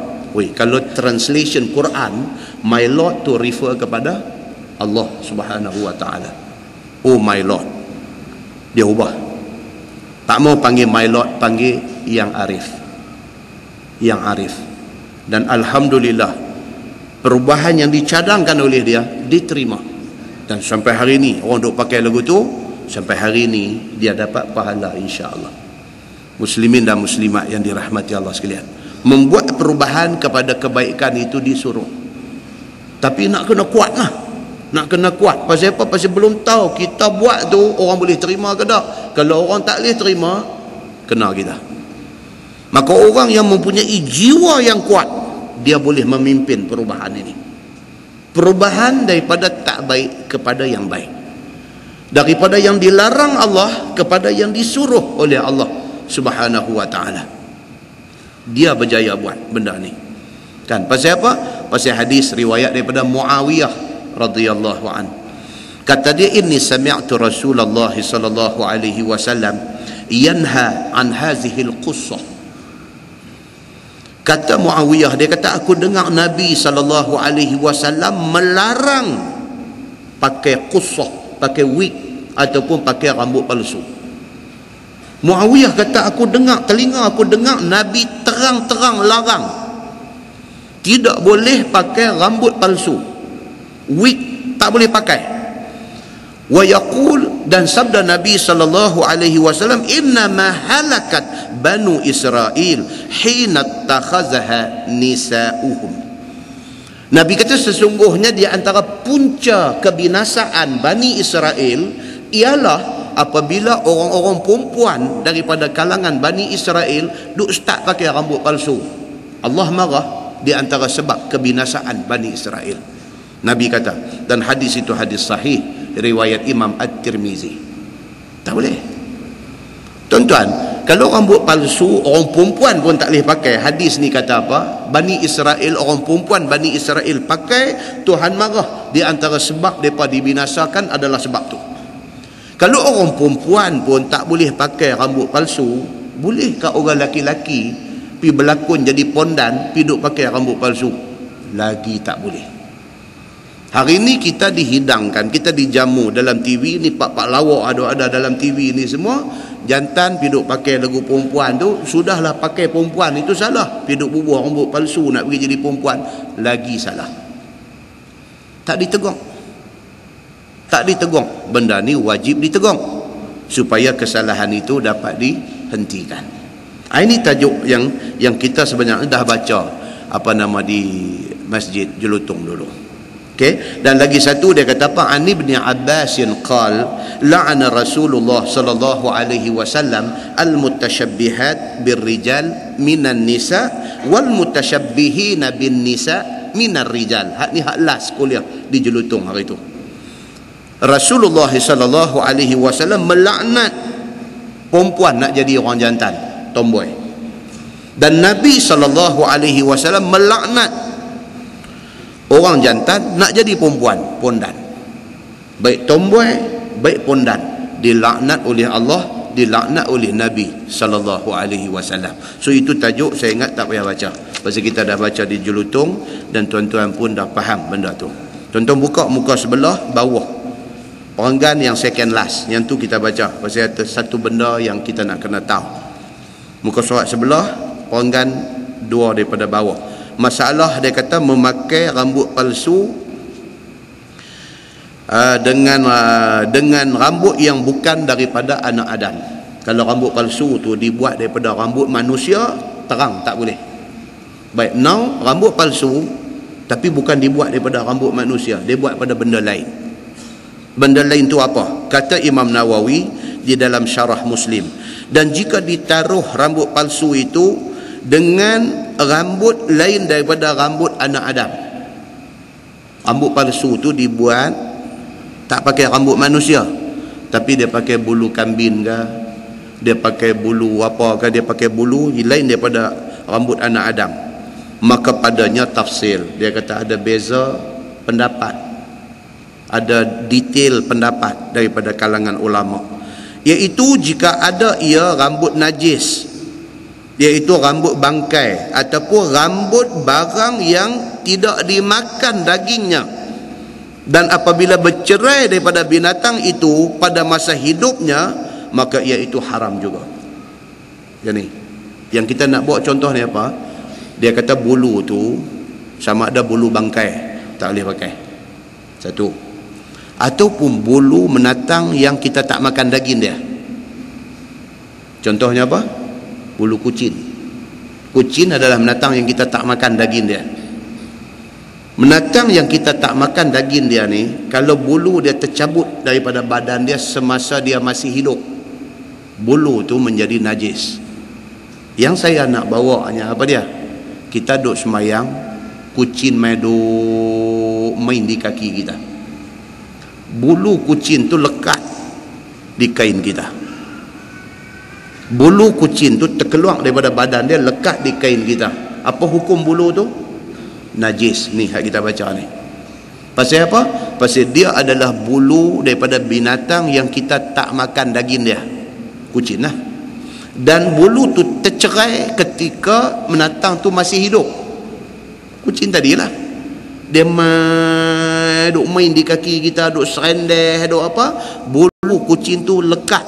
A: Kalau translation Quran, my lord tu refer kepada Allah Subhanahu wa taala. Oh my lord. Dia ubah. Tak mau panggil my lord, panggil yang arif. Yang arif. Dan alhamdulillah perubahan yang dicadangkan oleh dia diterima. Dan sampai hari ni orang duk pakai lagu tu, sampai hari ni dia dapat pahala insya-Allah. Muslimin dan muslimat yang dirahmati Allah sekalian, membuat perubahan kepada kebaikan itu disuruh. Tapi nak kena kuat lah. Nak kena kuat. Pasal apa? Pasal belum tahu kita buat tu orang boleh terima ke tak. Kalau orang tak boleh terima, kena kita. Maka orang yang mempunyai jiwa yang kuat, dia boleh memimpin perubahan ini. Perubahan daripada tak baik kepada yang baik, daripada yang dilarang Allah kepada yang disuruh oleh Allah Subhanahu wa ta'ala. Dia berjaya buat benda ni kan. Pasal apa? Pasal hadis riwayat daripada Muawiyah radhiyallahu an. Kata dia, inni sami'tu Rasulullah sallallahu alaihi wasallam yanha an hazihi al-qussah. Kata Muawiyah, dia kata aku dengar Nabi sallallahu alaihi wasallam melarang pakai qussah, pakai wig ataupun pakai rambut palsu. Muawiyah kata aku dengar, telinga aku dengar Nabi terang-terang larang tidak boleh pakai rambut palsu, wig tak boleh pakai. Wa yaqul, dan sabda Nabi sallallahu alaihi wasallam, inna ma halakat banu Israel hina takhazaha nisa'uhum. Nabi kata sesungguhnya di antara punca kebinasaan Bani Israel ialah apabila orang-orang perempuan daripada kalangan Bani Israel duk start pakai rambut palsu. Allah marah di antara sebab kebinasaan Bani Israel. Nabi kata, dan hadis itu hadis sahih riwayat Imam At-Tirmizi. Tak boleh. Tuan-tuan, kalau rambut palsu orang perempuan pun tak boleh pakai. Hadis ni kata apa? Bani Israel, orang perempuan Bani Israel pakai, Tuhan marah. Di antara sebab mereka dibinasakan adalah sebab tu. Kalau orang perempuan pun tak boleh pakai rambut palsu, bolehkah orang laki-laki pergi berlakon jadi pondan, pergi duk pakai rambut palsu? Lagi tak boleh. Hari ni kita dihidangkan, kita dijamu dalam TV ni, pak-pak lawak ada dalam TV ni semua. Jantan piduk pakai lagu perempuan tu, sudahlah pakai perempuan itu salah. Piduk bubuh rambut palsu nak pergi jadi perempuan, lagi salah. tak ditegur. Tak ditegur. Benda ni wajib ditegur supaya kesalahan itu dapat dihentikan. Ini tajuk yang kita sebenarnya dah baca di Masjid Jelutong dulu. Okey, dan lagi satu dia kata apa? Ani bin Abbas qal la'ana Rasulullah sallallahu alaihi wasallam al-mutashabbihat birrijal minan nisa wal mutashabbihina bin nisa minar rijal. Hak ni hak last kuliah di Jelutong hari itu. Rasulullah sallallahu alaihi wasallam melaknat perempuan nak jadi orang jantan, tomboy. Dan Nabi sallallahu alaihi wasallam melaknat orang jantan nak jadi perempuan, pondan. Baik tomboy, baik pondan, dilaknat oleh Allah, dilaknat oleh Nabi sallallahu alaihi wasallam. So itu tajuk, saya ingat tak payah baca. Pasal kita dah baca di Jelutong dan tuan-tuan pun dah faham benda tu. Tuan-tuan buka muka sebelah bawah. Perenggan yang second last, yang tu kita baca. Pasal ada satu benda yang kita nak kena tahu. Muka surat sebelah, perenggan dua daripada bawah. Masalah dia kata memakai rambut palsu dengan rambut yang bukan daripada anak Adam. Kalau rambut palsu tu dibuat daripada rambut manusia, terang tak boleh. Baik, now rambut palsu tapi bukan dibuat daripada rambut manusia, dia buat pada benda lain. Benda lain tu apa? Kata Imam Nawawi di dalam Syarah Muslim, dan jika ditaruh rambut palsu itu dengan rambut lain daripada rambut anak Adam, rambut palsu tu dibuat tak pakai rambut manusia, tapi dia pakai bulu kambing ke, dia pakai bulu apa ke, dia pakai bulu lain daripada rambut anak Adam, maka padanya tafsir. Dia kata ada beza pendapat, ada detail pendapat daripada kalangan ulama, iaitu jika ada ia rambut najis, iaitu rambut bangkai ataupun rambut barang yang tidak dimakan dagingnya, dan apabila bercerai daripada binatang itu pada masa hidupnya, maka ia itu haram juga. Jadi yang kita nak buat contoh ni apa? Dia kata bulu tu sama ada bulu bangkai tak boleh pakai, satu, ataupun bulu menatang yang kita tak makan daging dia. Contohnya apa? Bulu kucing. Kucing adalah menatang yang kita tak makan daging dia. Menatang yang kita tak makan daging dia ni, kalau bulu dia tercabut daripada badan dia semasa dia masih hidup, bulu tu menjadi najis. Yang saya nak bawa hanya apa dia? Kita duduk semayang, kucing main di kaki kita. Bulu kucing tu lekat di kain kita. Bulu kucing tu terkeluar daripada badan dia, lekat di kain kita. Apa hukum bulu tu? Najis. Ni hak kita baca ni. Pasal apa? Pasal dia adalah bulu daripada binatang yang kita tak makan daging dia, kucing lah. Dan bulu tu tercerai ketika menatang tu masih hidup. Kucing tadilah, dia duk main di kaki kita, duk serendeh, duk apa, bulu kucing tu lekat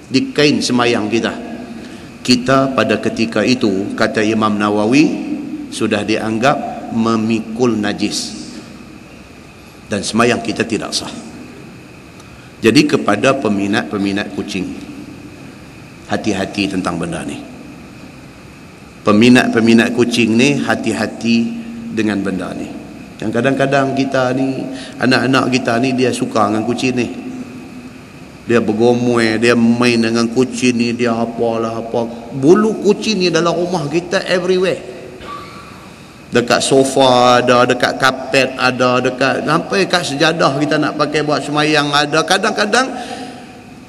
A: di kain semayang kita. Kita pada ketika itu, kata Imam Nawawi, sudah dianggap memikul najis, dan semayang kita tidak sah. Jadi kepada peminat-peminat kucing, hati-hati tentang benda ni. Peminat-peminat kucing ni hati-hati dengan benda ni. Yang kadang-kadang kita ni, anak-anak kita ni, dia suka dengan kucing ni. Dia bergomel, dia main dengan kucing ni, dia apalah apa. Bulu kucing ni dalam rumah kita everywhere. Dekat sofa ada, dekat kapet ada, dekat sampai kat sejadah kita nak pakai buat semayang ada. Kadang-kadang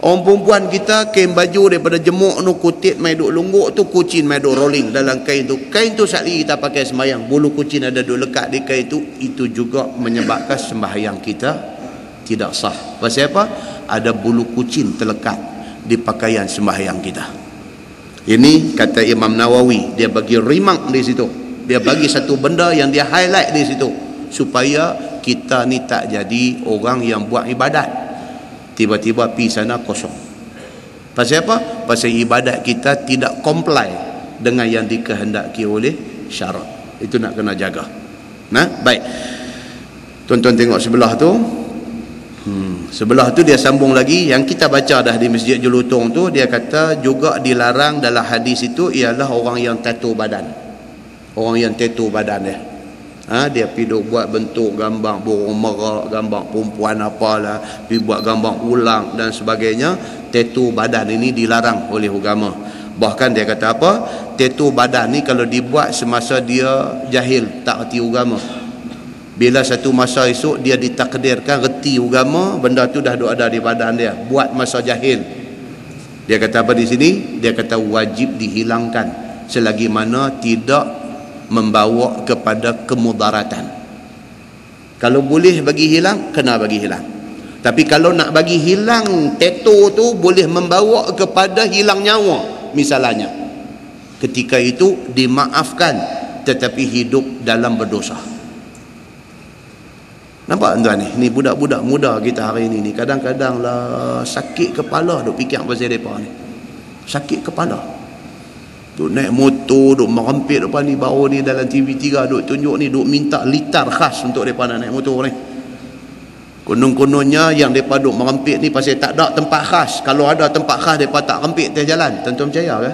A: orang perempuan kita kain baju daripada jemuk tu, kutip main duk lungguk tu, kucing main duk rolling dalam kain tu. Kain tu sekali kita pakai semayang, bulu kucing ada duk lekat di kain tu, itu juga menyebabkan sembahyang kita tidak sah. Pasal apa? Ada bulu kucing terlekat di pakaian sembahyang kita. Ini kata Imam Nawawi, dia bagi remark di situ, dia bagi satu benda yang dia highlight di situ, supaya kita ni tak jadi orang yang buat ibadat tiba-tiba pergi sana kosong. Pasal apa? Pasal ibadat kita tidak comply dengan yang dikehendaki oleh syarak. Itu nak kena jaga. Nah, baik. Tuan-tuan tengok sebelah tu. Sebelah tu dia sambung lagi, yang kita baca dah di Masjid Jelutong tu, dia kata juga dilarang dalam hadis itu ialah orang yang tattoo badan. Orang yang tattoo badan dia. Dia pergi duk buat bentuk gambar burung merak, gambar perempuan apalah, pergi buat gambar ulang dan sebagainya. Tattoo badan ini dilarang oleh agama. Bahkan dia kata apa? Tattoo badan ni kalau dibuat semasa dia jahil, tak reti agama. Bila satu masa esok dia ditakdirkan reti agama, benda tu dah ada di badan dia, buat masa jahil. Dia kata apa di sini? Dia kata wajib dihilangkan selagi mana tidak membawa kepada kemudaratan. Kalau boleh bagi hilang, kena bagi hilang. Tapi kalau nak bagi hilang tattoo tu boleh membawa kepada hilang nyawa misalnya, ketika itu dimaafkan, tetapi hidup dalam berdosa. Nampak tuan ni budak-budak muda kita hari ni kadang-kadang lah sakit kepala duk fikir pasal depa ni. Sakit kepala. Duk naik motor, duk merempit depan ni, baru ni dalam TV3 duk tunjuk ni, duk minta litar khas untuk depa nak naik motor ni. Konon-kononnya yang depa duk merempit ni pasal tak ada tempat khas. Kalau ada tempat khas depa tak rempit atas jalan. Tuan-tuan percaya ke?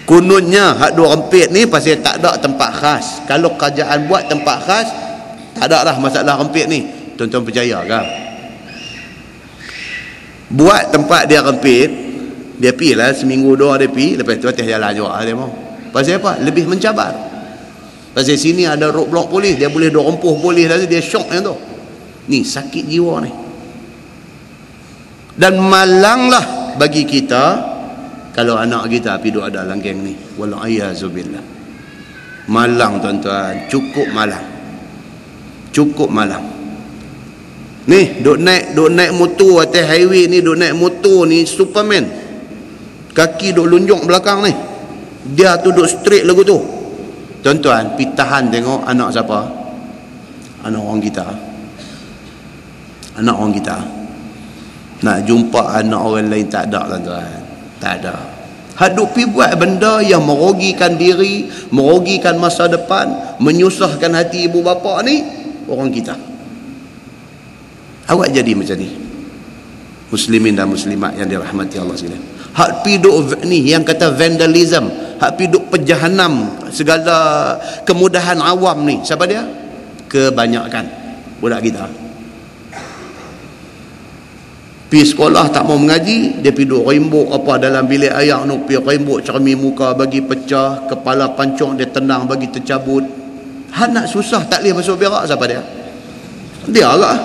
A: Kononnya hak duk rempit ni pasal tak ada tempat khas. Kalau kerajaan buat tempat khas, tak ada lah masalah rempit ni. Tuan-tuan percaya ke? Buat tempat dia rempit, dia pergi lah seminggu dua dia pergi, lepas tu atas jalan juga dia mau. Pasal apa? Lebih mencabar. Pasal sini ada roadblock polis, dia boleh duk rempuh polis dah, dia syok yang tu. Ni sakit jiwa ni. Dan malanglah bagi kita kalau anak kita pergi duk ada dalam geng ni. Wallahiyazubillah. Malang tuan-tuan, cukup malang. Cukup malang. Ni duk naik motor atas highway ni, duk naik motor ni Superman. Kaki duk lunjuk belakang ni. Dia tu duk straight lagu tu. Tuan-tuan, pergi tahan tengok anak siapa? Anak orang kita. Anak orang kita. Nak jumpa anak orang lain tak ada tuan-tuan. Tak ada. Haduk pi buat benda yang merugikan diri, merugikan masa depan, menyusahkan hati ibu bapa ni, orang kita. Awak jadi macam ni. Muslimin dan muslimat yang dirahmati Allah sekalian. Hak pi duk ni yang kata vandalism, hak pi duk pejahanam segala kemudahan awam ni. Siapa dia? Kebanyakan budak kita. Pergi sekolah tak mau mengaji, dia pergi duk rembuk apa dalam bilik air tu, pergi rembuk cermin muka bagi pecah, kepala pancung dia tenang bagi tercabut. Hak nak susah tak boleh masuk berak, siapa dia? Dia lah.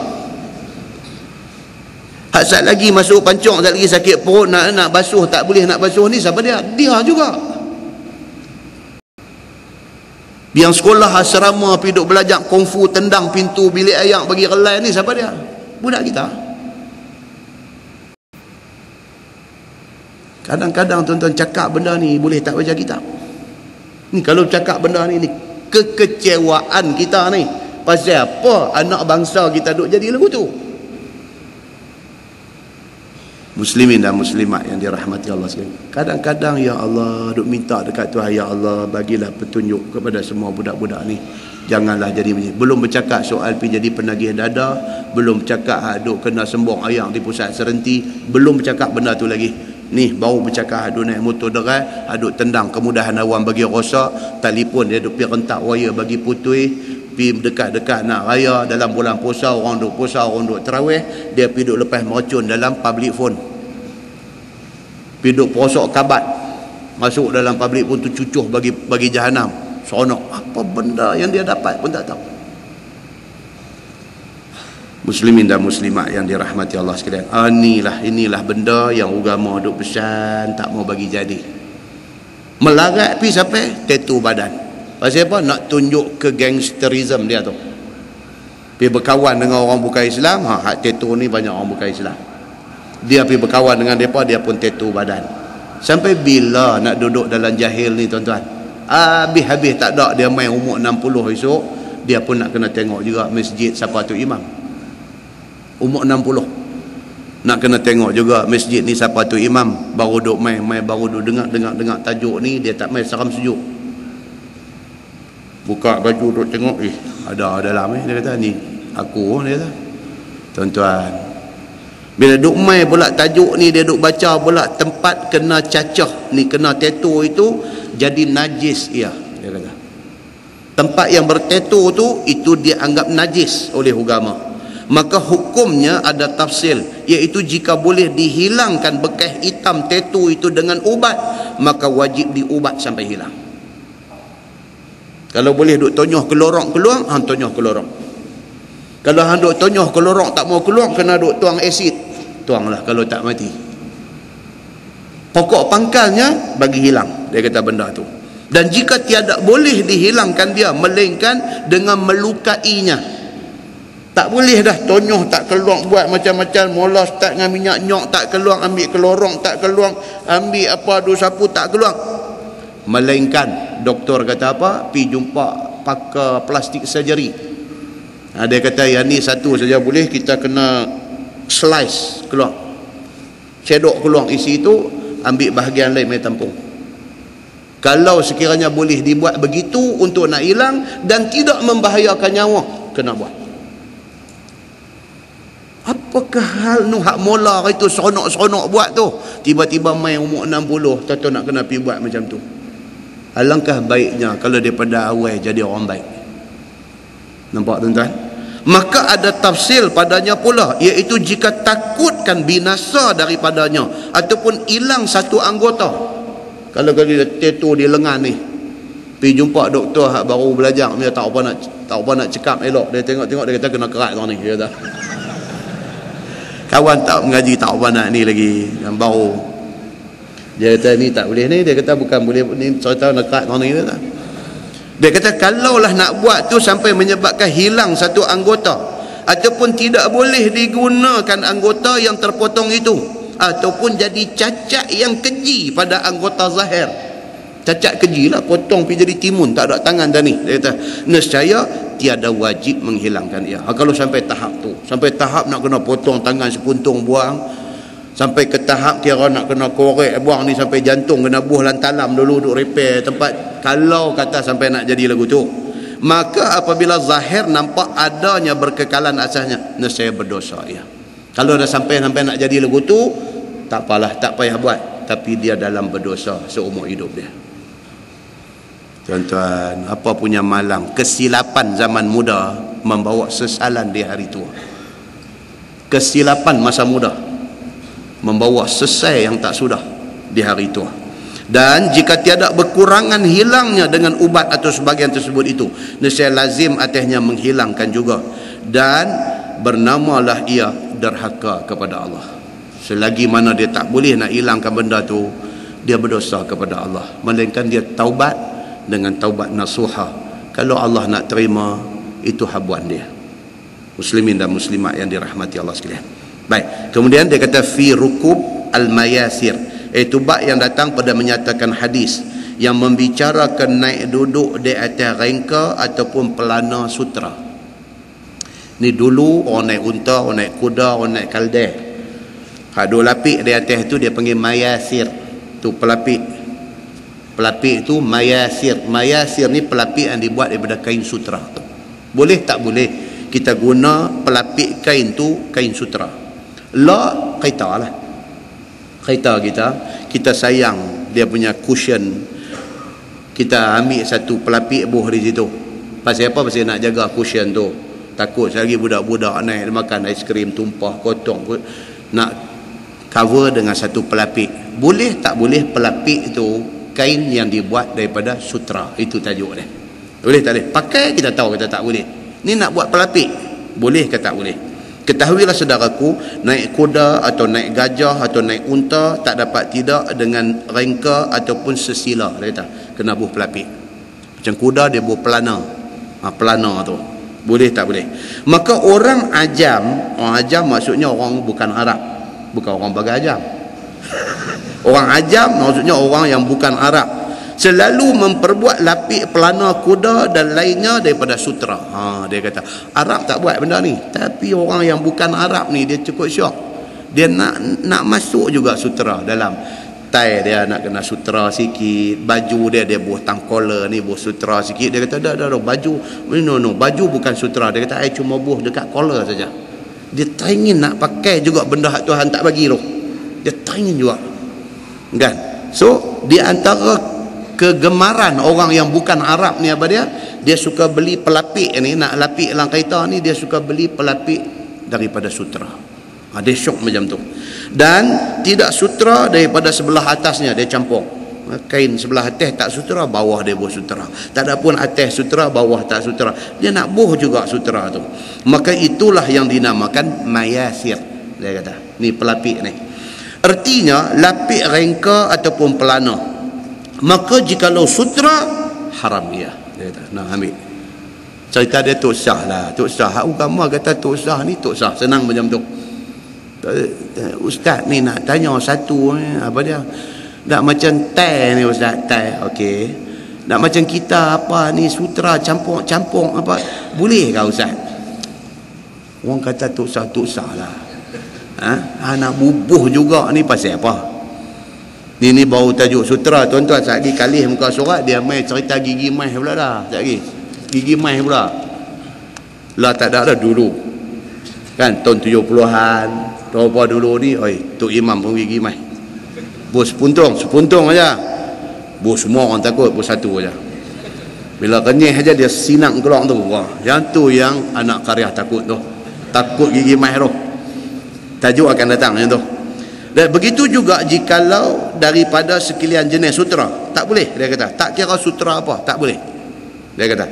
A: Hak sat lagi masuk pancung, sat lagi sakit perut, nak basuh tak boleh nak basuh ni, siapa dia? Dia juga. Yang sekolah asrama pergi duk belajar kungfu tendang pintu bilik air bagi relai ni, siapa dia? Budak kita. Kadang-kadang tuan-tuan cakap benda ni boleh tak baca kitab. Ni kalau cakap benda ni kekecewaan kita ni. Pasal apa anak bangsa kita duk jadi lagu tu? Muslimin dan muslimat yang dirahmati Allah sekalian. Kadang-kadang ya Allah duk minta dekat Tuhan, ya Allah bagilah petunjuk kepada semua budak-budak ni. Janganlah jadi macam ni. Belum bercakap soal pergi jadi penagih dada, belum bercakap duk kena sembung ayam di pusat serenti, belum bercakap benda tu lagi. Ni baru bercakap aduk naik motor derai, aduk tendang kemudahan awam bagi rosak, telefon dia duk pergi rentak wire bagi putui, pergi dekat-dekat nak raya dalam bulan puasa, orang duk puasa, orang duk tarawih, dia pergi duk lepas meracun dalam public phone. Pergi duk perosok kabat, masuk dalam public phone tu cucuh bagi jahanam. Seronok. Apa benda yang dia dapat pun tak tahu. Muslimin dan muslimat yang dirahmati Allah sekalian. Inilah benda yang agama duk pesan tak mau bagi jadi. Melarat pi sampai tattoo badan. Pasal apa? Nak tunjuk ke gangsterism dia tu. Pi berkawan dengan orang bukan Islam, hak tattoo ni banyak orang bukan Islam. Dia pi berkawan dengan depa, dia pun tattoo badan. Sampai bila nak duduk dalam jahil ni tuan-tuan? Habis-habis tak ada dia main umur 60 esok, dia pun nak kena tengok juga masjid siapa tu imam. Umur 60 nak kena tengok juga masjid ni siapa tu imam. Baru duk main baru duk dengar tajuk ni, dia tak main seram sejuk. Buka baju duduk tengok, ada dalam dia kata, ni aku, dia kata. Tuan-tuan, bila duk mai pula tajuk ni, dia duk baca pula tempat kena cacah ni, kena tattoo itu jadi najis dia kata. Tempat yang bertattoo tu itu dia anggap najis oleh agama. Maka hukumnya ada tafsil, iaitu jika boleh dihilangkan bekas hitam tattoo itu dengan ubat, maka wajib diubat sampai hilang. Kalau boleh duk tonyoh ke lorong keluar, tonyoh ke lorong. Kalau hang duk tonyoh ke lorong tak mau keluar, kena duk tuang asid, tuanglah kalau tak mati. Pokok pangkalnya bagi hilang, dia kata benda tu. Dan jika tiada boleh dihilangkan dia, melainkan dengan melukainya. Tak boleh dah tonyoh tak keluar, buat macam-macam, mula start dengan minyak nyok tak keluar, ambil ke lorong tak keluar, ambil apa adu sapu tak keluar. Melainkan doktor kata apa? Pi jumpa pakar plastik surgery. Dia kata yang ni satu saja boleh, kita kena slice keluar, cedok keluar isi itu, ambil bahagian lain main tampung. Kalau sekiranya boleh dibuat begitu untuk nak hilang dan tidak membahayakan nyawa, kena buat. Apakah hal nu hak mola itu seronok-seronok buat tu, tiba-tiba main umur 60 tahu nak kena pergi buat macam tu. Alangkah baiknya kalau daripada awal jadi orang baik. Nampak tuan-tuan? Maka ada tafsil padanya pula, iaitu jika takutkan binasa daripadanya ataupun hilang satu anggota. Kalau dia tattoo di lengan ni, pergi jumpa doktor hak baru belajar, dia tak apa nak cakap elok, dia tengok-tengok dia kata kena kerat kau ni, dia kata. Kawan tak mengaji tak apa nak ni lagi, yang baru. Dia kata ni tak boleh ni, dia kata bukan boleh ni, cerita nak kerat kau ni, dia kata. Dia kata kalaulah nak buat tu sampai menyebabkan hilang satu anggota ataupun tidak boleh digunakan anggota yang terpotong itu, ataupun jadi cacat yang keji pada anggota zahir. Cacat keji lah, potong pergi jadi timun, tak ada tangan dah ni. Dia kata nescaya tiada wajib menghilangkan ia. Kalau sampai tahap tu, sampai tahap nak kena potong tangan sepuntung buang, sampai ke tahap kira nak kena korek buang ni, sampai jantung kena buh lantalam dulu duk repair tempat. Kalau kata sampai nak jadi lagu tu, maka apabila zahir nampak adanya berkekalan asasnya, nescaya berdosa ia. Kalau dah sampai nak jadi lagu tu, tak apalah, tak payah buat, tapi dia dalam berdosa seumur hidup dia. Tuan-tuan, apa punya malang kesilapan zaman muda membawa sesalan di hari tua. Kesilapan masa muda membawa sesai yang tak sudah di hari tua. Dan jika tiada berkurangan hilangnya dengan ubat atau sebagian tersebut itu, nescaya lazim atasnya menghilangkan juga, dan bernamalah ia derhaka kepada Allah. Selagi mana dia tak boleh nak hilangkan benda tu, dia berdosa kepada Allah, melainkan dia taubat dengan taubat nasuha. Kalau Allah nak terima, itu habuan dia. Muslimin dan muslimat yang dirahmati Allah sekalian. Baik, kemudian dia kata fi rukub al-mayasir, iaitu bab yang datang pada menyatakan hadis yang membicarakan naik duduk di atas rengka ataupun pelana sutra. Ni dulu orang naik unta, orang naik kuda, orang naik kaldeh, hak duk lapik di atas tu dia panggil mayasir. Tu pelapik. Pelapik tu mayasir. Mayasir ni pelapik yang dibuat daripada kain sutra. Boleh tak boleh kita guna pelapik kain tu kain sutra? La kaita lah. Kaita kita sayang dia punya cushion, kita ambil satu pelapik buh di situ. Pasal apa? Pasal nak jaga cushion tu. Takut selagi budak-budak naik makan aiskrim tumpah kotong, nak cover dengan satu pelapik. Boleh tak boleh pelapik itu kain yang dibuat daripada sutra? Itu tajuk dia. Boleh tak boleh? Pakai kita tahu kita tak boleh. Ni nak buat pelapik, boleh ke tak boleh? Ketahuilah saudaraku, naik kuda atau naik gajah atau naik unta tak dapat tidak dengan rengka ataupun sesila. Dia kata kena buh pelapik. Macam kuda dia buh pelana. Pelana tu boleh tak boleh? Maka orang ajam maksudnya orang bukan Arab, bukan orang Bagajam. Orang ajam maksudnya orang yang bukan Arab, selalu memperbuat lapik pelana kuda dan lainnya daripada sutra. Dia kata Arab tak buat benda ni, tapi orang yang bukan Arab ni dia cukup syok. Dia nak masuk juga sutra dalam. tie dia nak kena sutra sikit, baju dia buah tangkola ni buah sutra sikit. Dia kata dah baju no baju bukan sutra. Dia kata I cuma buah dekat collar saja. Dia teringin nak pakai juga benda hak Tuhan tak bagi tu. Dia teringin juga kan. So di antara kegemaran orang yang bukan Arab ni apa dia suka beli pelapik ni, nak lapik dalam kereta ni dia suka beli pelapik daripada sutra. Dia syok macam tu. Dan tidak sutra daripada sebelah atasnya dia campur. Kain sebelah atas tak sutra, bawah dia buah sutra. Tak ada pun atas sutra, bawah tak sutra. Dia nak buah juga sutra tu. Maka itulah yang dinamakan mayasir. Dia kata, ni pelapik ni. Artinya lapik rengka ataupun pelana. Maka jikalau sutra haram dia kata, nak ambil. Cerita dia Tok Syah lah. Tok Syah, agama kata Tok Syah ni Tok Syah senang macam tu. Ustaz ni nak tanya satu apa dia? Tak macam tai ni Ustaz, tai. Okey. Tak macam kita apa ni sutra campur apa? Boleh ke Ustaz? Orang kata Tok Syah lah. Nak bubuh juga ni pasal apa? Ni baru tajuk sutra tuan-tuan. Sekali kali muka surat dia mai cerita gigi mai pula dah. Sekali gigi mai pula. Lah tak ada dulu. Kan tahun 70-an. Tahu apa dulu ni, Tok Imam pun gigi mai. Bos sepuntung aja. Bos semua orang takut, bos satu aja. Bila kenyih aja dia sinang keluar tu. Wah, yang tu yang anak karya takut tu. Takut gigi mai tu. Tajuk akan datang macam tu. Dan begitu juga jikalau daripada sekalian jenis sutra, tak boleh dia kata. Tak kira sutra apa, tak boleh. Dia kata.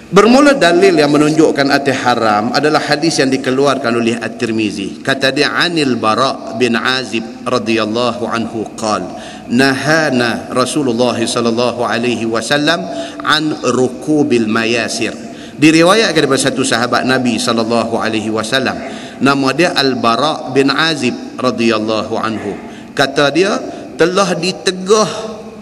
A: Bermula dalil yang menunjukkan atas haram adalah hadis yang dikeluarkan oleh At-Tirmizi. Kata dia Anil Bara' bin Azib radhiyallahu anhu qala nahana Rasulullah sallallahu alaihi wasallam an rukubil mayasir. Diriwayatkan daripada satu sahabat Nabi sallallahu alaihi wasallam, nama dia Al-Bara' bin Azib radhiyallahu anhu. Kata dia telah ditegah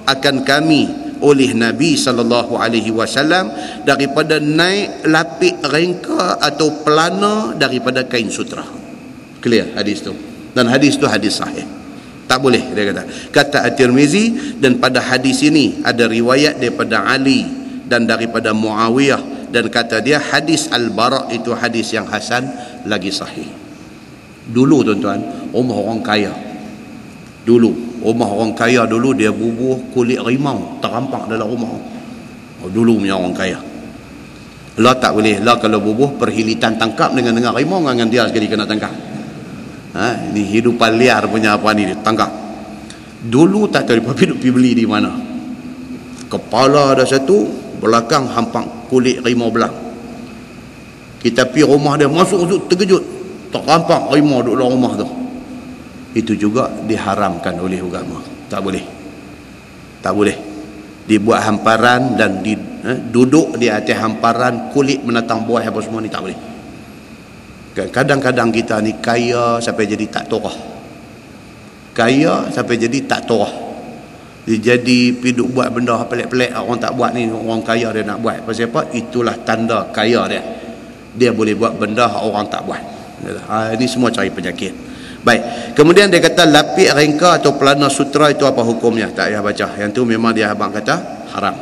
A: akan kami oleh Nabi sallallahu alaihi wasallam daripada naik lapik rengka atau pelana daripada kain sutra. Clear hadis tu. Dan hadis tu hadis sahih. Tak boleh dia kata. Kata At-Tirmizi, dan pada hadis ini ada riwayat daripada Ali dan daripada Muawiyah, dan kata dia hadis Al-Bara' itu hadis yang hasan lagi sahih. Dulu tuan-tuan, rumah orang kaya. Rumah orang kaya dulu dia bubuh kulit rimau terampak dalam rumah. Dulu punya orang kaya. Lah tak boleh. Lah kalau bubuh perhilitan tangkap dengan rimau dengan dia sekali kena tangkap. Ini hidupan liar punya apa ni, tangkap. Dulu tak tahu pergi beli di mana. Kepala ada satu, belakang hampak kulit rimau belang. Kita pergi rumah dia, masuk terkejut. Terampak rimau duduk dalam rumah tu. Itu juga diharamkan oleh agama. Tak boleh dibuat hamparan dan duduk di atas hamparan kulit menatang buah apa semua ni, tak boleh. Kadang-kadang kita ni kaya sampai jadi tak torah. Dia jadi piduk buat benda pelik-pelik orang tak buat ni, orang kaya dia nak buat. Pasal apa? Itulah tanda kaya dia. Dia boleh buat benda orang tak buat. Ini semua cari penyakit. Baik, kemudian dia kata lapik rengka atau pelana sutra itu apa hukumnya? Tak payah baca. Yang tu memang dia abang kata haram.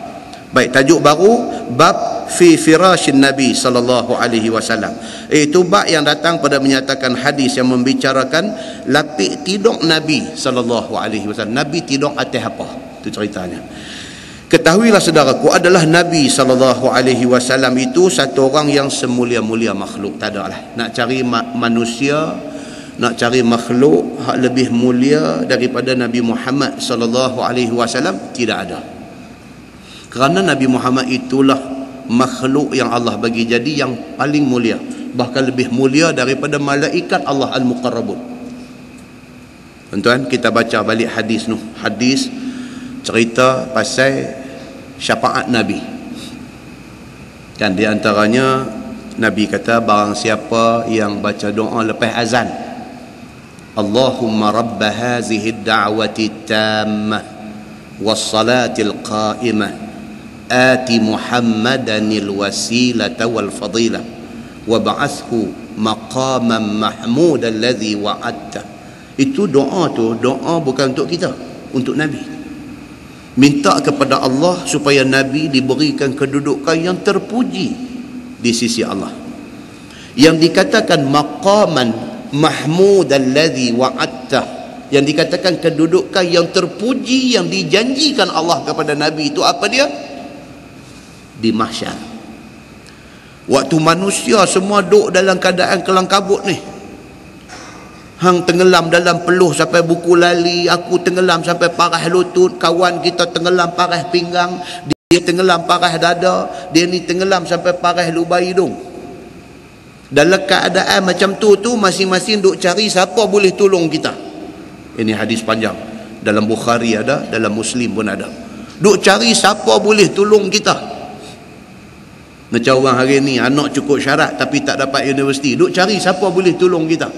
A: Baik, tajuk baru bab fi firashin Nabi sallallahu alaihi wasallam. Itu bab yang datang pada menyatakan hadis yang membicarakan lapik tidur Nabi sallallahu alaihi wasallam. Nabi tidur atas apa? Itu ceritanya. Ketahuilah saudaraku, adalah Nabi sallallahu alaihi wasallam itu satu orang yang semulia-mulia makhluk. Tak ada lah. Nak cari manusia, nak cari makhluk hak lebih mulia daripada Nabi Muhammad sallallahu alaihi wasallam, tidak ada. Kerana Nabi Muhammad itulah makhluk yang Allah bagi jadi yang paling mulia, bahkan lebih mulia daripada malaikat Allah al-muqarrabun. Tuan-tuan, kita baca balik hadis tu. Hadis cerita pasal syafaat Nabi. Kan di antaranya Nabi kata, barang siapa yang baca doa lepas azan, Allahumma rabb hazihi ad-da'wati tammah was-salatil qa'imah ati Muhammadanil wasilata wal fadilah wa ba'athhu maqaman mahmud alladhi wa'adta. Itu doa tu, doa bukan untuk kita. untuk Nabi. Minta kepada Allah supaya Nabi diberikan kedudukan yang terpuji di sisi Allah. Yang dikatakan maqaman mahmud alladhi wa'atta, yang dikatakan kedudukan yang terpuji yang dijanjikan Allah kepada Nabi itu apa dia? Di mahsyar. Waktu manusia semua duduk dalam keadaan kelang kabut ni, hang tenggelam dalam peluh sampai buku lali, aku tenggelam sampai parah lutut, kawan kita tenggelam parah pinggang, dia tenggelam parah dada, dia ni tenggelam sampai parah lubang hidung. Dalam keadaan macam tu masing-masing duk cari siapa boleh tolong kita. Ini hadis panjang, dalam Bukhari ada, dalam Muslim pun ada. Duk cari siapa boleh tolong kita. Macam orang hari ni, anak cukup syarat tapi tak dapat universiti, duk cari siapa boleh tolong kita.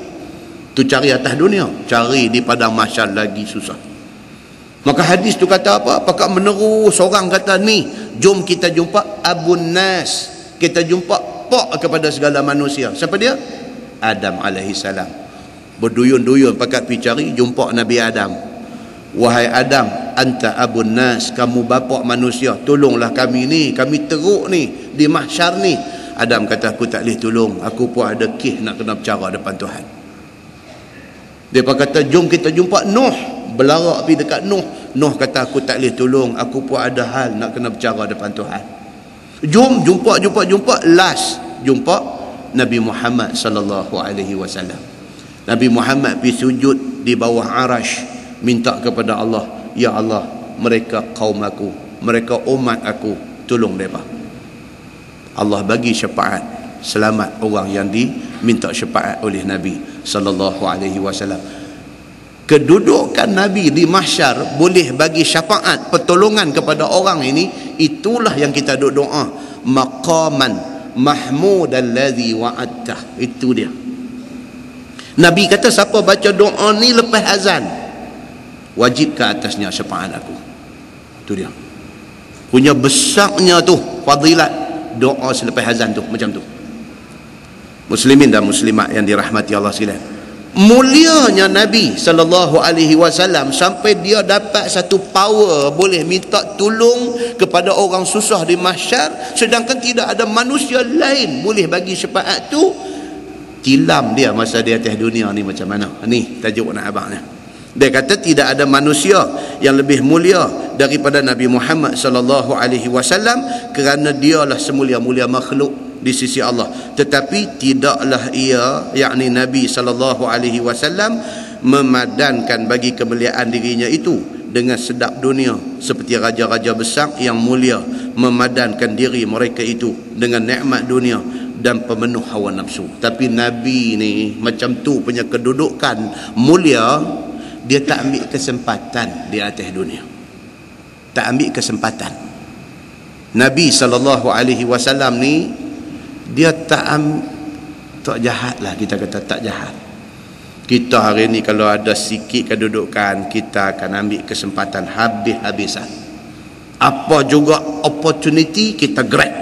A: Tu cari atas dunia, cari di padang mahsyar lagi susah. Maka hadis tu kata apa? Pakak meneru seorang kata, ni jom kita jumpa Abun Nas, kita jumpa pak kepada segala manusia. Siapa dia? Adam alaihissalam. Berduyun-duyun pakat pergi cari, jumpa Nabi Adam. Wahai Adam, anta Abun Nas, kamu bapa manusia, tolonglah kami ni, kami teruk ni di mahsyar ni. Adam kata, aku tak boleh tolong, aku pun ada kes nak kena bercara depan Tuhan. Dia kata, jom kita jumpa Nuh. Belarak pergi dekat Nuh. Nuh kata, aku tak boleh tolong, aku pun ada hal nak kena bercara depan Tuhan. Jom jumpa. Last jumpa Nabi Muhammad sallallahu alaihi wasallam. Nabi Muhammad pergi sujud di bawah arash, minta kepada Allah, ya Allah, mereka kaum aku, mereka umat aku, tolong mereka. Allah bagi syafaat, selamat orang yang diminta syafaat oleh Nabi sallallahu alaihi wasallam. Kedudukan Nabi di mahsyar boleh bagi syafaat, pertolongan kepada orang ini. Itulah yang kita duk doa, maqaman mahmud alladhi wa'atta. Itu dia. Nabi kata, siapa baca doa ni lepas azan, wajib ke atasnya syafaat aku. Itu dia. Punya besarnya tu fadilat doa selepas azan tu, macam tu. Muslimin dan muslimat yang dirahmati Allah sekalian, mulianya Nabi sallallahu alaihi wasallam sampai dia dapat satu power boleh minta tolong kepada orang susah di mahsyar, sedangkan tidak ada manusia lain boleh bagi syafaat tu. Tilam dia masa dia atas dunia ni macam mana? Ni tajuk nak abangnya. Dia kata tidak ada manusia yang lebih mulia daripada Nabi Muhammad sallallahu alaihi wasallam, kerana dialah semulia-mulia makhluk di sisi Allah. Tetapi tidaklah ia, yakni Nabi sallallahu alaihi wasallam, memadankan bagi kemuliaan dirinya itu dengan sedap dunia seperti raja-raja besar yang mulia memadankan diri mereka itu dengan nikmat dunia dan pemenuh hawa nafsu. Tapi Nabi ni macam tu punya kedudukan mulia, dia tak ambil kesempatan di atas dunia. Tak ambil kesempatan. Nabi sallallahu alaihi wasallam ni dia tak jahat lah, kita kata tak jahat. Kita hari ni kalau ada sikit kedudukan, kita akan ambil kesempatan habis-habisan. Apa juga opportunity kita grab.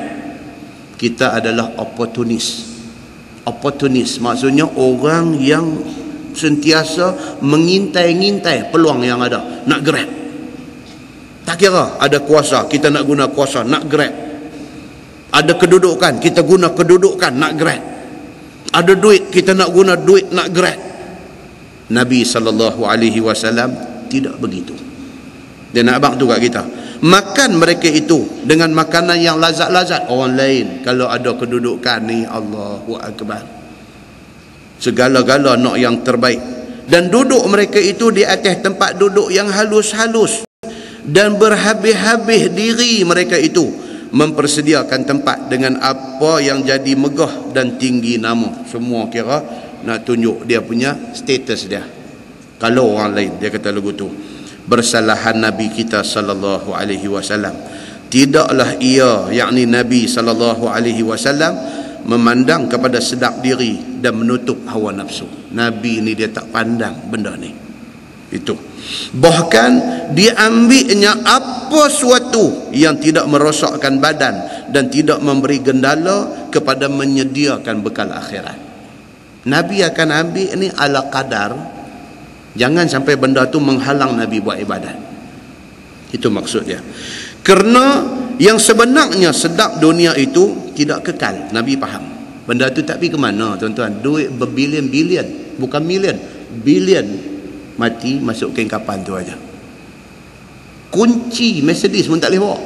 A: Kita adalah opportunis. Opportunis maksudnya orang yang sentiasa mengintai-ngintai peluang yang ada, nak grab. Tak kira ada kuasa, kita nak guna kuasa, nak grab. Ada kedudukan, kita guna kedudukan, nak grab. Ada duit, kita nak guna duit, nak grab. Nabi SAW tidak begitu. Dia nak abang tu kat kita. Makan mereka itu dengan makanan yang lazat-lazat. Orang lain kalau ada kedudukan ni, Allahu Akbar, segala-gala nak yang terbaik. Dan duduk mereka itu di atas tempat duduk yang halus-halus, dan berhabis-habis diri mereka itu mempersediakan tempat dengan apa yang jadi megah dan tinggi nama. Semua kira nak tunjuk dia punya status dia. Kalau orang lain, dia kata lagu tu, bersalahan Nabi kita sallallahu alaihi wasallam, tidaklah ia, yakni Nabi sallallahu alaihi wasallam, memandang kepada sedap diri dan menutup hawa nafsu. Nabi ni dia tak pandang benda ni. Itu. Bahkan diambilnya apa suatu yang tidak merosakkan badan dan tidak memberi gendala kepada menyediakan bekal akhirat. Nabi akan ambil ni ala kadar Jangan sampai benda tu menghalang Nabi buat ibadat. Itu maksud dia. Kerana yang sebenarnya sedap dunia itu tidak kekal. Nabi faham. Benda tu tak pergi ke mana, tuan-tuan. Duit berbilion-bilion, bukan million, bilion mati masuk kain kapan tu aja. Kunci Mercedes pun tak boleh bawa.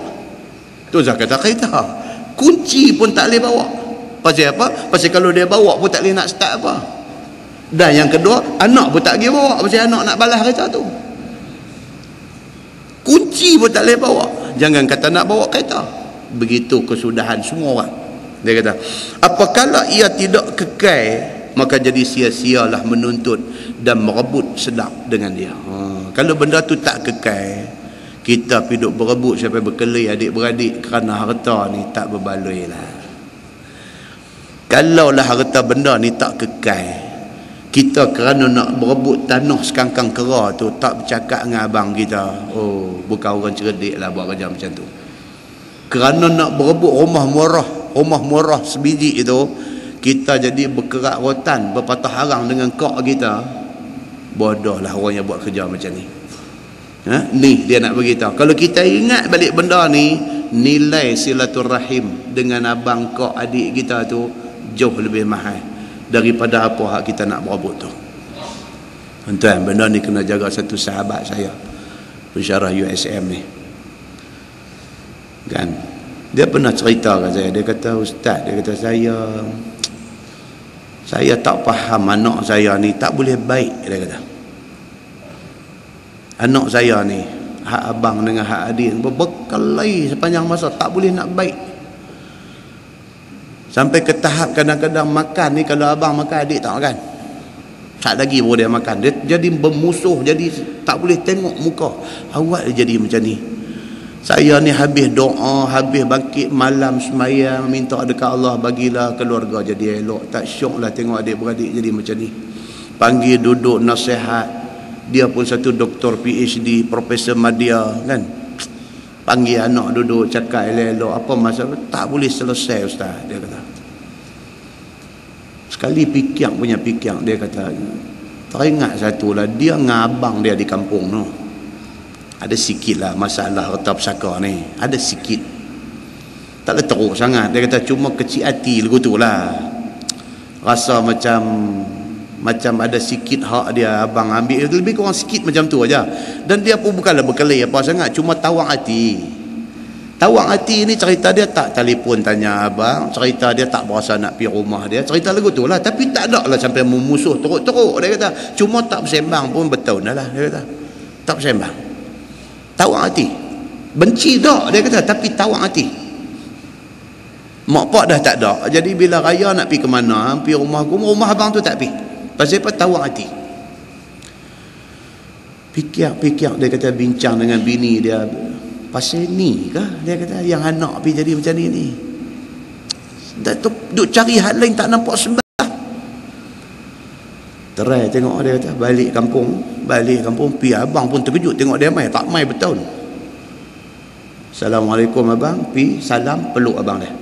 A: Tu Zah kata kereta. Kunci pun tak boleh bawa. Pasal apa? Pasal kalau dia bawa pun tak boleh nak start apa. Dan yang kedua, anak pun tak boleh bawa. Pasal anak nak balas kereta tu. Kunci pun tak boleh bawa. Jangan kata nak bawa kereta. Begitu kesudahan semua orang. Dia kata, apakala ia tidak kekal, maka jadi sia-sialah menuntut dan merebut sedap dengan dia. Kalau benda tu tak kekal, kita hidup berebut sampai berkelahi adik-beradik kerana harta ni tak berbaloi lah. Kalaulah harta benda ni tak kekal, kita kerana nak berebut tanah sekangkang kera tu tak bercakap dengan abang kita, oh bukan orang cerdik lah buat kerja macam tu. Kerana nak berebut rumah murah sebiji itu, kita jadi berkerak rotan, berpatah harang dengan kok kita. Bodohlah orang yang buat kerja macam ni. Ni dia nak beritahu. Kalau kita ingat balik benda ni, nilai silaturahim dengan abang kok adik kita tu jauh lebih mahal daripada apa hak kita nak berebut tu. Tuan-tuan, benda ni kena jaga. Satu sahabat saya pensyarah USM ni kan, dia pernah cerita kat saya. Dia kata, ustaz, dia kata saya tak faham anak saya ni tak boleh baik. Dia kata anak saya ni, hak abang dengan hak adik berkelahi sepanjang masa, tak boleh nak baik. Sampai ke tahap kadang-kadang makan ni, kalau abang makan adik tak makan. Tak lagi baru dia makan. Dia jadi bermusuh, jadi tak boleh tengok muka. Awak dia jadi macam ni. Saya ni habis doa, habis bangkit malam semayang, minta dekat Allah bagilah keluarga jadi elok. Tak syok lah tengok adik-beradik jadi macam ni. Panggil duduk nasihat. Dia pun satu doktor PhD, Profesor Madya kan. Panggil anak duduk cakap elok-elok. Apa masalah? Tak boleh selesai ustaz, dia kata. Sekali pikiang punya pikiang, dia kata, teringat satu lah, dia dengan abang dia di kampung tu. Ada sikit lah masalah harta pusaka ni. Ada sikit. Tak ada teruk sangat. Dia kata cuma kecil hati lagu tu lah. Rasa macam ada sikit hak dia abang ambil. Lebih kurang sikit macam tu aja. Dan dia pun bukanlah berkelahi apa sangat. Cuma tawang hati. Tawang hati ni cerita dia tak telefon tanya abang. Cerita dia tak berasa nak pergi rumah dia. Cerita lagu tu lah. Tapi tak ada lah sampai memusuh teruk-teruk. Dia kata cuma tak bersembang pun bertahun dah lah. Dia kata tak bersembang. Tawang hati. Benci tak dia kata, tapi tawang hati. Mak pak dah tak ada. Jadi bila raya nak pergi ke mana, pergi rumah abang tu tak pergi. Pasal apa? Tawang hati. Fikir dia kata bincang dengan bini dia. Pasal ni kah? Dia kata yang anak pergi jadi macam ni. Dah tu duk cari hal lain tak nampak sebab. Terai tengok dia kata balik kampung pi abang pun terkejut tengok dia mai tak mai bertahun. Assalamualaikum abang, pi salam, peluk abang dia.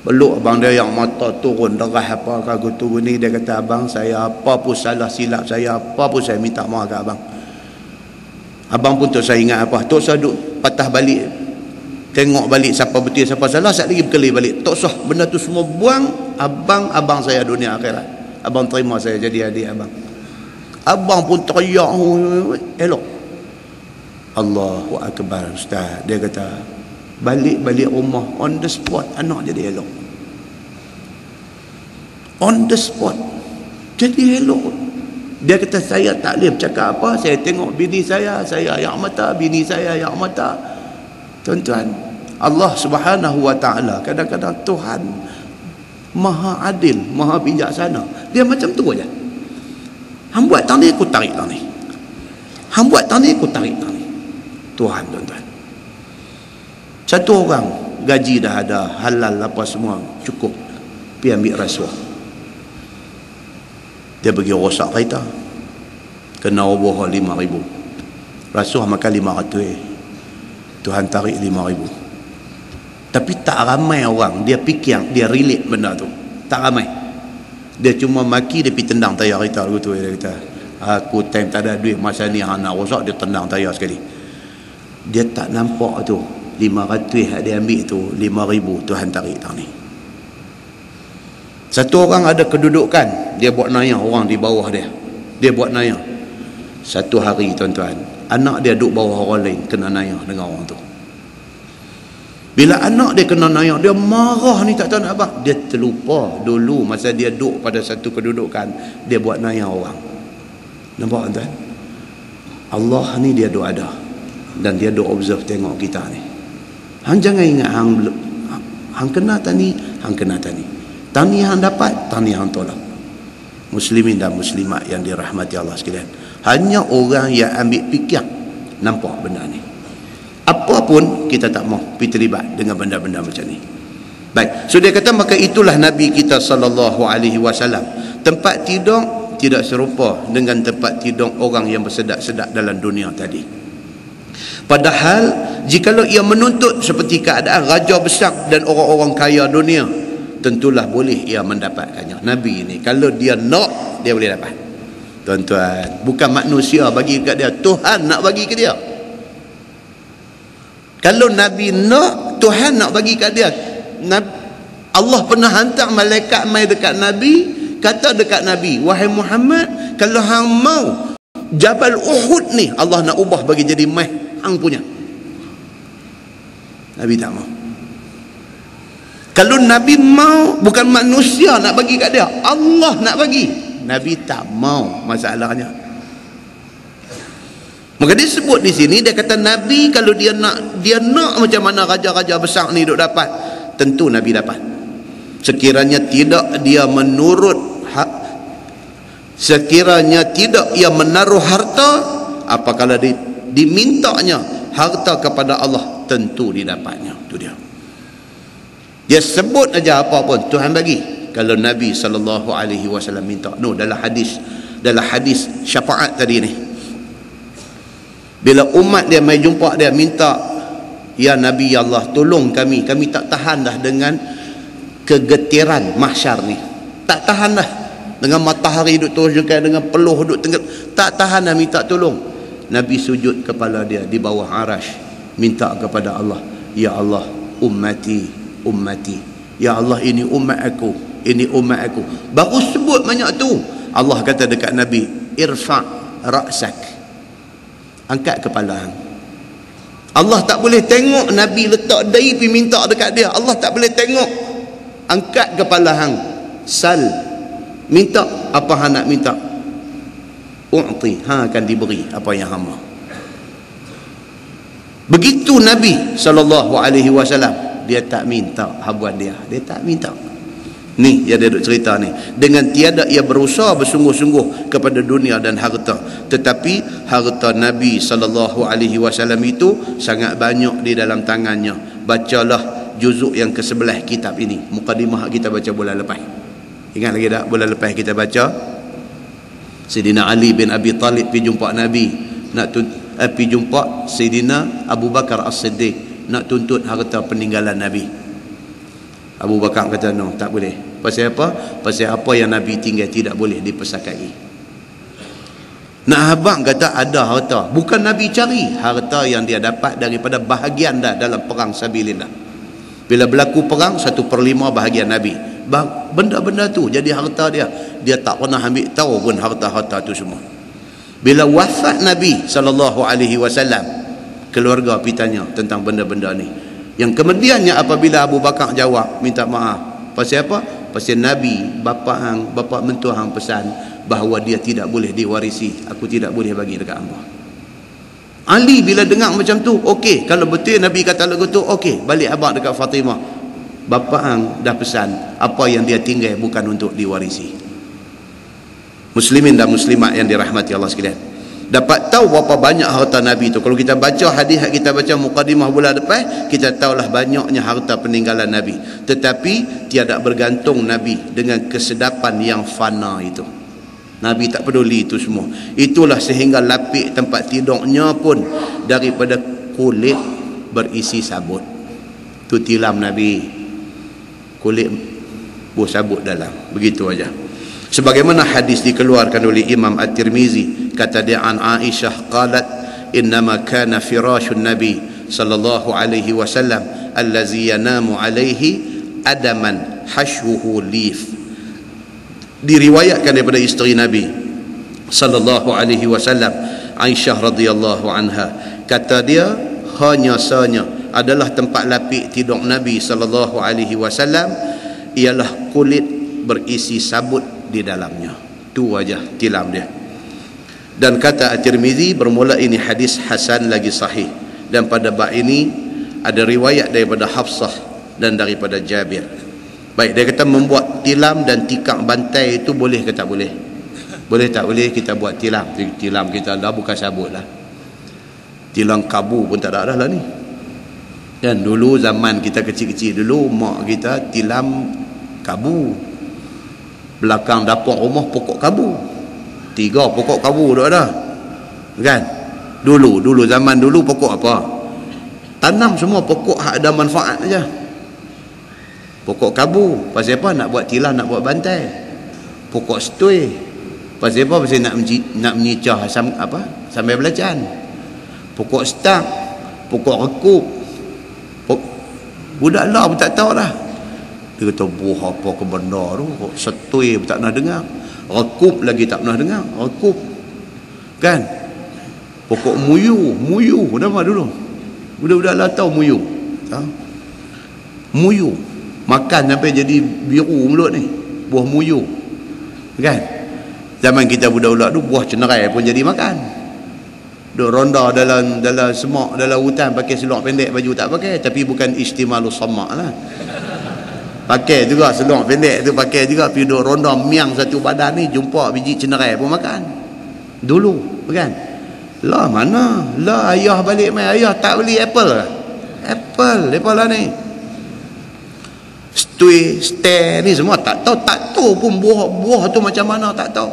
A: Peluk abang dia yang mata turun darah apa kagu tu ni. Dia kata abang saya apa pun salah silap saya, apa pun saya minta maaf kat abang. Abang pun tu saya ingat apa. Tok saya duk patah balik tengok balik siapa betul siapa salah, sat lagi berkeli balik. Tok sah benda tu semua buang. Abang saya dunia akhirat. Abang terima saya jadi adik abang. Abang pun teriak elok. Allahu Akbar ustaz. Dia kata balik rumah on the spot anak jadi elok. On the spot jadi elok. Dia kata saya tak boleh bercakap apa. Saya tengok bini saya ayak mata, bini saya ayak mata. Tuan-tuan, Allah Subhanahu wa taala kadang-kadang Tuhan Maha adil, maha bijaksana. Dia macam tu aja. Hang buat tang ni, aku tarik tang ni. Hang buat tang ni, aku tarik tang ni. Tuhan, tuan-tuan. Satu orang gaji dah ada, halal apa semua cukup, pergi ambil rasuah. Dia pergi rosak kereta, kena roboh 5,000. Rasuah makan 500. Tuhan tarik 5,000. Tapi tak ramai orang dia fikir, dia relate benda tu. Tak ramai. Dia cuma maki, dia pergi tendang tayar kereta tu. Dia kata Aku time tak ada duit, masa ni hang nak rosak, dia tendang tayar sekali. Dia tak nampak tu 500 yang dia ambil tu 5,000 Tuhan tarik tahun ni. Satu orang ada kedudukan, dia buat nayah orang di bawah dia. Dia buat nayah. Satu hari tuan-tuan, anak dia duduk bawah orang lain kena nayah dengan orang tu. Bila anak dia kena nayah, dia marah ni tak tahu nak apa. Dia terlupa dulu masa dia duduk pada satu kedudukan, dia buat nayah orang. Nampak tuan? Allah ni dia duk ada. Dan dia duk observe tengok kita ni. Hang jangan ingat hang kena tani, hang kena tani. Tani hang dapat, tani hang tolak. Muslimin dan muslimat yang dirahmati Allah sekalian. Hanya orang yang ambil fikir nampak benda ni. Apa pun kita tak mau pergi terlibat dengan benda-benda macam ni. Baik, so dia kata maka itulah Nabi kita sallallahu alaihi wasallam. Tempat tidur tidak serupa dengan tempat tidur orang yang bersedak-sedak dalam dunia tadi. Padahal jikalau ia menuntut seperti keadaan raja besar dan orang-orang kaya dunia, tentulah boleh ia mendapatkannya. Nabi ni kalau dia nak, dia boleh dapat. Tuan-tuan, bukan manusia bagi kat dia, Tuhan nak bagi ke dia. Kalau Nabi nak, Tuhan nak bagi kat dia. Allah pernah hantar malaikat mai dekat Nabi, kata dekat Nabi, wahai Muhammad, kalau hang mau Jabal Uhud ni Allah nak ubah bagi jadi mai hang punya. Nabi tak mau. Kalau Nabi mau, bukan manusia nak bagi kat dia, Allah nak bagi, Nabi tak mau. Masalahnya maka dia sebut di sini, dia kata Nabi kalau dia nak macam mana raja-raja besar ni duk dapat, tentu Nabi dapat. Sekiranya tidak dia menurut sekiranya tidak ia menaruh harta, apakala dimintanya harta kepada Allah, tentu didapatnya. Itu dia. Dia sebut aja apa pun Tuhan bagi. Kalau Nabi SAW minta. No, dalam hadis syafaat tadi ni, bila umat dia mai jumpa dia minta, ya Nabi ya Allah tolong kami tak tahan dah dengan kegetiran mahsyar ni, tak tahan dah dengan matahari duk terjunkan, dengan peluh duk tenggelam, tak tahan dah, minta tolong. Nabi sujud kepala dia di bawah arash, minta kepada Allah, ya Allah ummati, ya Allah ini umat aku, ini umat aku. Baru sebut banyak tu, Allah kata dekat Nabi, irfa' ra'sak, angkat kepala hang. Allah tak boleh tengok Nabi letak dahi pergi minta dekat dia, Allah tak boleh tengok. Angkat kepala hang, sal, minta apa hang nak minta, u'ti, hang akan diberi apa yang hang mahu. Begitu Nabi SAW, dia tak minta habuan dia tak minta. Ni yang dia duk cerita ni, dengan tiada ia berusaha bersungguh-sungguh kepada dunia dan harta, tetapi harta Nabi SAW itu sangat banyak di dalam tangannya. Bacalah juzuk yang ke-11 kitab ini, mukadimah kita baca bulan lepas. Ingat lagi tak bulan lepas kita baca Sayyidina Ali bin Abi Talib pergi jumpa Nabi, nak pergi jumpa Sayyidina Abu Bakar As-Siddiq, nak tuntut harta peninggalan Nabi. Abu Bakar kata no, tak boleh. Pasal apa? Pasal apa yang Nabi tinggal tidak boleh dipesakai. Nak abang kata ada harta, bukan Nabi cari harta yang dia dapat daripada bahagian dah dalam perang sabilillah. Bila berlaku perang 1/5 bahagian Nabi, benda-benda tu jadi harta dia. Dia tak pernah ambil tahu pun harta-harta tu semua. Bila wafat Nabi SAW, keluarga pitanya tentang benda-benda ni. Yang kemudiannya apabila Abu Bakar jawab minta maaf, pasal apa? Pasal Nabi bapa mentua hang pesan bahawa dia tidak boleh diwarisi, aku tidak boleh bagi dekat hangpa. Ali bila dengar macam tu, okey, kalau betul Nabi kata lagu tu, okey, balik abang dekat Fatimah, bapa hang dah pesan apa yang dia tinggal bukan untuk diwarisi. Muslimin dan muslimat yang dirahmati Allah sekalian, dapat tahu berapa banyak harta Nabi tu. Kalau kita baca hadis, kita baca mukadimah bulan depan, kita tahulah banyaknya harta peninggalan Nabi. Tetapi tiada bergantung Nabi dengan kesedapan yang fana itu. Nabi tak peduli itu semua. Itulah sehingga lapik tempat tidurnya pun daripada kulit berisi sabut. Tu tilam Nabi, kulit buah sabut dalam, begitu aja. Sebagaimana hadis dikeluarkan oleh Imam At-Tirmizi, kata dia an Aisyah qalat innama kana firashun nabi sallallahu alaihi wasallam allazi yanamu alaihi adaman hashwuhu lif. Diriwayatkan daripada isteri Nabi sallallahu alaihi wasallam, Aisyah radhiyallahu anha, kata dia hanya sanya adalah tempat lapik tidur Nabi sallallahu alaihi wasallam ialah kulit berisi sabut di dalamnya. Tu aja tilam dia. Dan kata At-Tirmizi, bermula ini hadis hasan lagi sahih, dan pada bab ini ada riwayat daripada Hafsah dan daripada Jabir. Baik, dia kata membuat tilam dan tikar bantai itu boleh ke tak boleh? Boleh tak boleh kita buat tilam? Tilam kita dah bukan sabut lah, tilam kabu pun tak ada dah lah ni kan. Dulu zaman kita kecil-kecil dulu, mak kita tilam kabu, belakang dapur rumah pokok kabu, 3 pokok kabu dah ada kan. Dulu zaman dulu pokok apa? Tanam semua pokok hak ada manfaat aja. Pokok kabu pasal apa? Nak buat tilam, nak buat bantai. Pokok setui pasal apa? Pasal nak menyicah sambil belacan. Pokok setak, pokok rekup, budak lah pun tak tahu dah. Dia kata buah apa ke benda tu, setui pun tak pernah dengar, rekup lagi tak pernah dengar. Rekup kan. Pokok muyu nama dulu budak-budak lah tahu muyu. Muyu makan sampai jadi biru mulut ni, buah muyu kan. Zaman kita budak-budak tu buah cenerai pun jadi makan. Duk ronda dalam semak, dalam hutan pakai seluar pendek, baju tak pakai, tapi bukan istimalus samak lah. Pakai juga seluar pendek tu, pakai juga, pergi duk ronda miang satu badan ni, jumpa biji cenerai pun makan dulu kan. Lah mana lah ayah balik main, ayah tak beli apple lah. Apple lah ni, stui, star ni semua tak tahu pun buah tu macam mana, tak tahu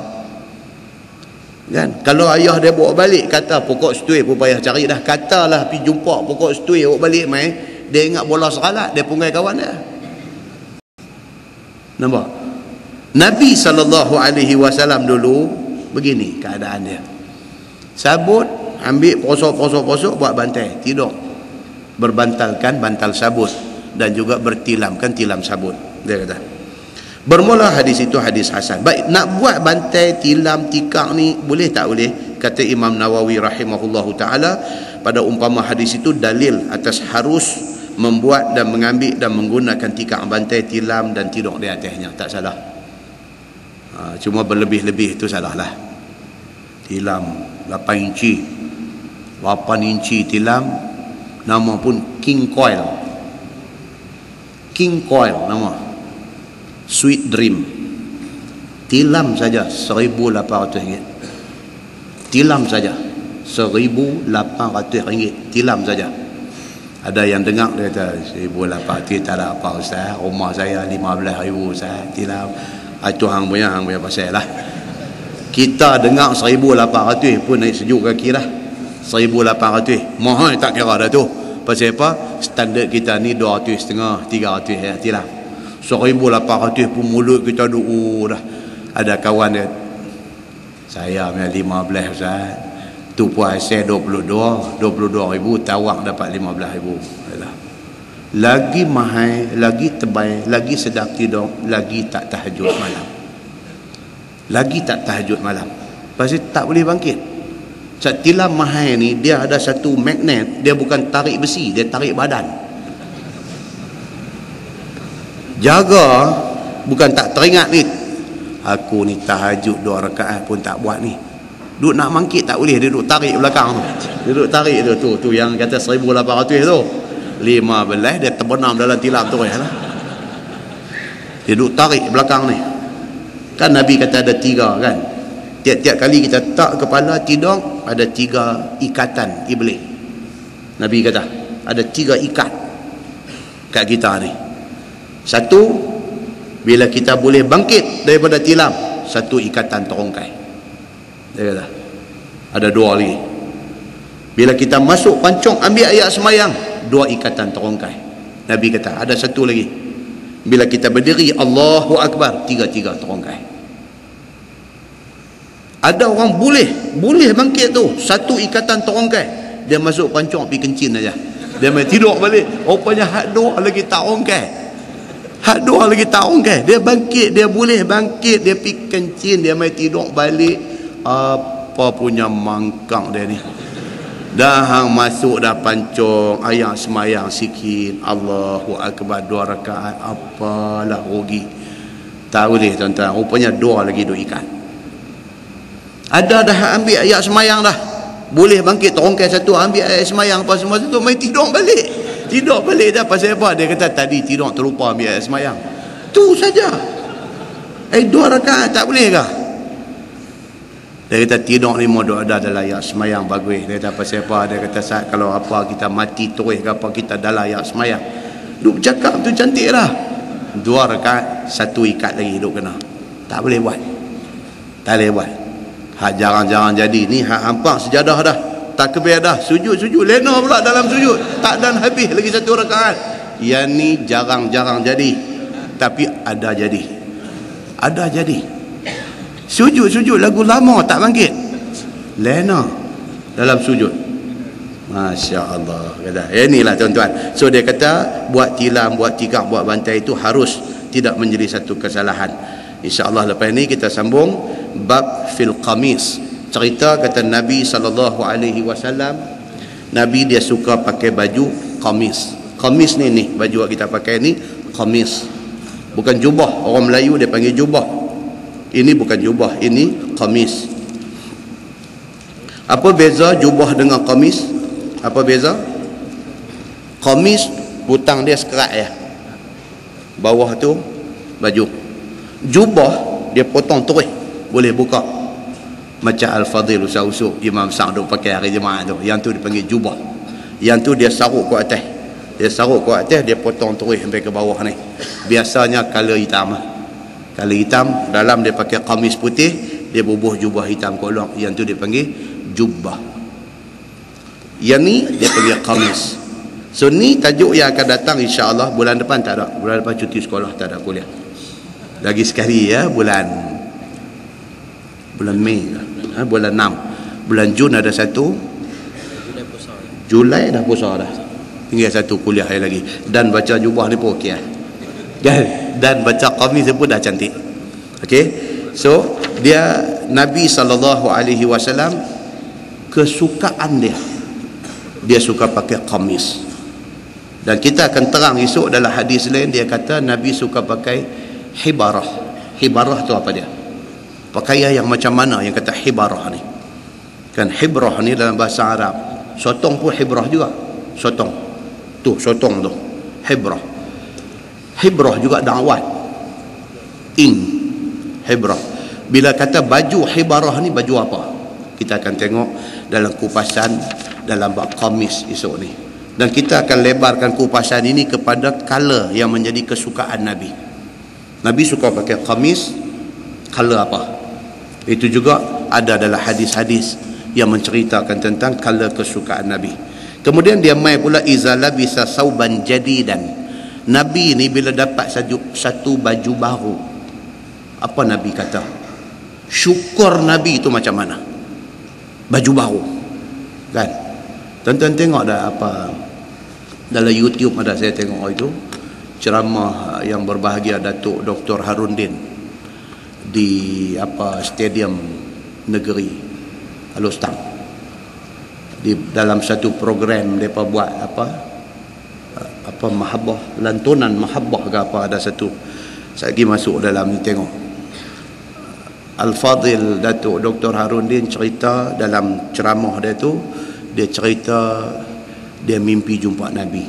A: kan. Kalau ayah dia bawa balik, kata pokok stui pun payah cari dah, katalah pergi jumpa pokok stui bawa balik main, dia ingat bola seralat, dia punggai kawan dia. Nampak? Nabi SAW dulu begini keadaan dia. Sabut, ambil posok buat bantai, tidur berbantalkan bantal sabut, dan juga bertilamkan tilam sabut. Dia kata, bermula hadis itu hadis hasan. Baik, nak buat bantai, tilam, tikar ni boleh tak boleh? Kata Imam Nawawi rahimahullahu taala, pada umpama hadis itu dalil atas harus membuat dan mengambil dan menggunakan tikar, bantai, tilam dan tidur di atasnya. Tak salah. Cuma berlebih-lebih itu salah lah. Tilam 8 inci, 8 inci tilam, nama pun King Coil nama, Sweet Dream. Tilam saja RM1,800. Tilam saja RM1,800. Tilam saja. Ada yang dengar, dia kata RM1,800 tak ada apa Ustaz, rumah saya RM15,000 Ustaz tilam. Itu hang punya pasal lah. Kita dengar RM1,800 pun naik sejuk kaki dah. RM1,800 mahal tak kira dah tu. Pasal apa? Standard kita ni RM250, RM300 ya tilam. RM1,800 pun mulut kita dah. Ada kawan dia, saya punya 15 Ustaz, tu pun hasil 22,000, tawak dapat 15,000. Lagi mahal, lagi tebal, lagi sedap tidur, lagi tak tahajud malam. Pasal tak boleh bangkit. Tilam mahal ni dia ada satu magnet, dia bukan tarik besi, dia tarik badan. Jaga, bukan tak teringat ni, aku ni tahajud 2 rakaat pun tak buat ni, duk nak bangkit tak boleh, dia duk tarik belakang tu. Dia duk tarik tu yang kata RM1,800 tu, 15 dia terbenam dalam tilam tu ya lah. Dia duk tarik belakang ni. Kan Nabi kata ada 3 kan, tiap-tiap kali kita tak kepala tidur, ada 3 ikatan iblis. Nabi kata ada 3 ikat kat kita ni. Satu, bila kita boleh bangkit daripada tilam, 1 ikatan terongkai. Dia kata ada 2 lagi. Bila kita masuk pancung ambil ayat semayang, 2 ikatan terongkai. Nabi kata ada 1 lagi. Bila kita berdiri Allahu Akbar, 3 terongkai. Ada orang boleh bangkit tu, satu ikatan terongkai, dia masuk pancong pergi kencin aja, dia main tidur balik. Rupanya hak dua lagi tak rongkai, dia bangkit, dia boleh bangkit, dia pergi kencin, dia main tidur balik. Apa punya mangkang dia ni. Dah hang masuk dah pancong, ayat semayang sikit, Allahu Akbar 2 rakaat, apalah rugi. Tak boleh tuan-tuan, rupanya 2 lagi duk ikat. Ada dah ambil ayat semayang dah, boleh bangkit terongkai satu, ambil ayat semayang apa semua tu, main tidur balik dah. Pasal apa? Dia kata tadi tidur terlupa ambil ayat semayang. Tu saja. 2 rakaat tak boleh kah? Dia kata tidur ni modok ada dalam ayat semayang bagus. Dia kata pasal apa? Dia kata saat kalau apa kita mati terus ke apa, kita dalam ayat semayang. Duk cakap tu cantik lah. 2 rakaat, 1 ikat lagi duk kena. Tak boleh buat. Hak jarang-jarang jadi ni, hak hampak sejadah dah, takbir dah, sujud lena pula dalam sujud, tak dan habis lagi 1 rakaat. Yang ni jarang-jarang jadi, tapi ada jadi. Sujud lagu lama tak bangkit, lena dalam sujud. Masya Allah. Inilah tuan-tuan. So dia kata buat tilam, buat tikar, buat bantai itu harus tidak menjadi satu kesalahan. InsyaAllah lepas ni kita sambung bab fil qamis. Cerita kata Nabi SAW, Nabi dia suka pakai baju qamis. Qamis ni baju kita pakai ni qamis, bukan jubah. Orang Melayu dia panggil jubah. Ini bukan jubah, ini qamis. Apa beza jubah dengan qamis? Apa beza? Qamis butang dia sekerat ya, bawah tu baju. Jubah dia potong terus, boleh buka. Macam Al-Fadhil usah-usuk Imam Sa'd duk pakai hari Jumaat tu, yang tu dipanggil jubah. Yang tu dia saruk ke atas, dia potong terus sampai ke bawah ni. Biasanya color hitam. Kalau hitam, dalam dia pakai kamis putih, dia bubuh jubah hitam kolong, yang tu dia panggil jubah. Yang ni dia panggil kamis. So ni tajuk yang akan datang insya-Allah bulan depan tak ada. Bulan depan cuti sekolah, tak ada kuliah. Lagi sekali ya, bulan Mei, bulan 6. Bulan Jun ada satu, Julai dah puasa dah. Tinggal satu kuliah lagi. Dan baca jubah ni pun okey dan baca qamis pun dah cantik. Okey. So dia Nabi SAW kesukaan dia suka pakai qamis. Dan kita akan terang esok dalam hadis lain, dia kata Nabi suka pakai hibarah. Hibarah tu apa dia? Pakaian yang macam mana yang kata hibarah ni? Kan hibrah ni dalam bahasa Arab, sotong pun hibrah juga. Sotong tu hibrah. Hibrah juga dakwat. Hibrah. Bila kata baju hibarah ni, baju apa? Kita akan tengok dalam kupasan dalam bab qamis esok ni. Dan kita akan lebarkan kupasan ini kepada color yang menjadi kesukaan Nabi. Nabi suka pakai qamis, color apa? Itu juga ada dalam hadis-hadis yang menceritakan tentang color kesukaan Nabi. Kemudian dia mai pula iza labisa sauban jadidan. Nabi ni bila dapat satu baju baru, apa Nabi kata? Syukur Nabi itu macam mana? Baju baru. Kan? Tuan-tuan tengok dah apa dalam YouTube ada, saya tengok itu ceramah yang berbahagia Datuk Dr. Harundin di stadium negeri Alustang. Di dalam satu program mereka buat mahabbah, lantunan mahabbah ke apa, ada satu. Saya lagi masuk dalam ni tengok. Al-Fadhil Datuk Dr. Harundin cerita dalam ceramah dia tu, dia cerita dia mimpi jumpa Nabi.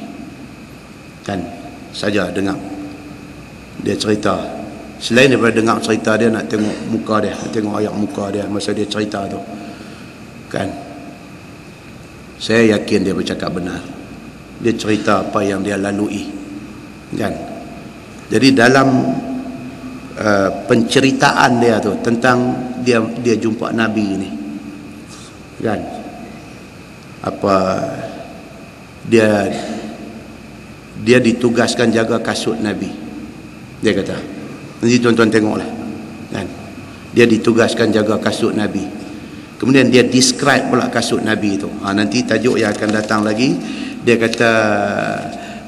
A: Kan saja dengar. Dia cerita. Selain daripada dengar cerita dia, nak tengok muka dia, nak tengok ayat muka dia masa dia cerita tu. Kan? Saya yakin dia bercakap benar. Dia cerita apa yang dia lalui. Kan? Jadi dalam penceritaan dia tu tentang dia jumpa Nabi ni, kan, apa dia ditugaskan jaga kasut Nabi, dia kata. Nanti tuan-tuan tengoklah, kan, Dia ditugaskan jaga kasut Nabi. Kemudian dia describe pula kasut Nabi itu. Nanti tajuk yang akan datang lagi, dia kata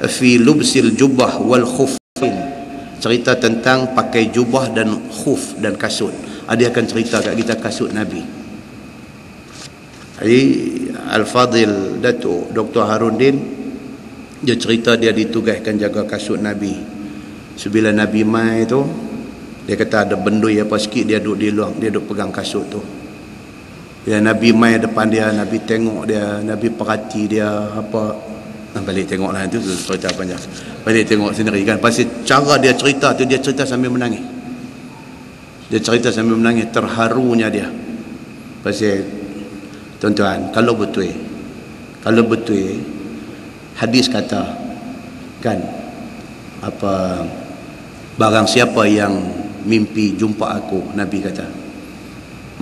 A: fi lubsil jubbah wal khufin, cerita tentang pakai jubah dan khuf dan kasut. Dia akan cerita kat kita kasut Nabi. Jadi Al-Fadhil Datuk Dr. Harudin, dia cerita dia ditugaskan jaga kasut Nabi. Sebila Nabi mai tu, dia kata ada bendui apa sikit, dia duduk di luar, dia duduk pegang kasut tu. Bila Nabi mai depan dia, Nabi tengok dia, Nabi perhati dia apa. Balik tengoklah, itu cerita panjang. Balik tengok sendiri kan. Pasal cara dia cerita tu, dia cerita sambil menangis. Dia cerita sambil menangis, terharunya dia. Pasal tuan-tuan, kalau betul hadis kata kan, apa, barang siapa yang mimpi jumpa aku, Nabi kata,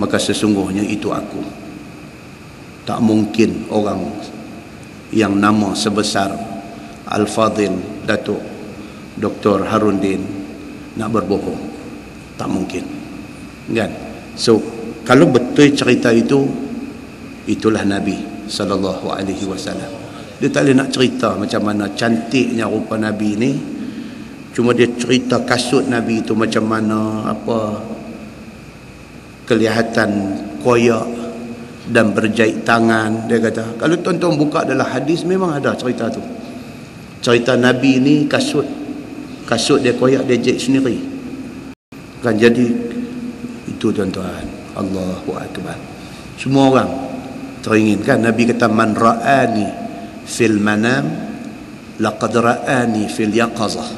A: maka sesungguhnya itu aku. Tak mungkin orang yang nama sebesar Al-Fadhil Datuk Dr. Harudin nak berbohong. Tak mungkin kan. So kalau betul cerita itu, itulah Nabi sallallahu alaihi wasallam. Dia tak boleh nak cerita macam mana cantiknya rupa Nabi ni, cuma dia cerita kasut Nabi itu macam mana, apa, kelihatan koyak dan berjahit tangan. Dia kata, kalau tuan-tuan buka dalam hadis memang ada cerita tu. Cerita Nabi ni kasut dia koyak, dia jahit sendiri kan. Jadi itu tuan-tuan, Allahu Akbar. Semua orang teringin kan. Nabi kata, man ra'ani fil manam laqad ra'ani fil yaqazah.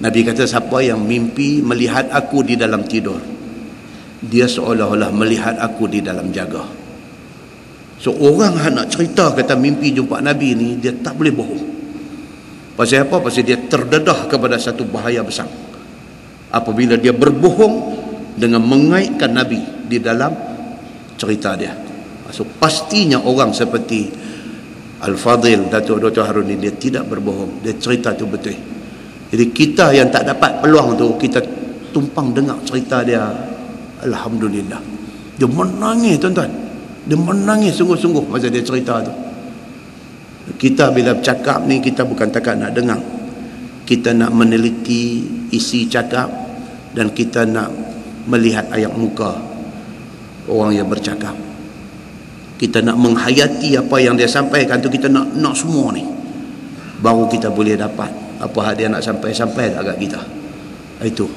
A: Nabi kata, siapa yang mimpi melihat aku di dalam tidur, dia seolah-olah melihat aku di dalam jaga. So orang nak cerita kata mimpi jumpa Nabi ni, dia tak boleh bohong. Pasal apa? Pasal dia terdedah kepada satu bahaya besar apabila dia berbohong dengan mengaitkan Nabi di dalam cerita dia. So pastinya orang seperti Al-Fadhil Datuk Dr. Harudin, dia tidak berbohong, dia cerita tu betul. Jadi kita yang tak dapat peluang tu, kita tumpang dengar cerita dia, alhamdulillah. Dia menangis tuan-tuan, dia menangis sungguh-sungguh masa dia cerita tu. Kita bila bercakap ni, kita bukan takat nak dengar, kita nak meneliti isi cakap, dan kita nak melihat ayat muka orang yang bercakap. Kita nak menghayati apa yang dia sampaikan tu, kita nak semua ni, baru kita boleh dapat apa hal dia nak sampai dekat kita. Itu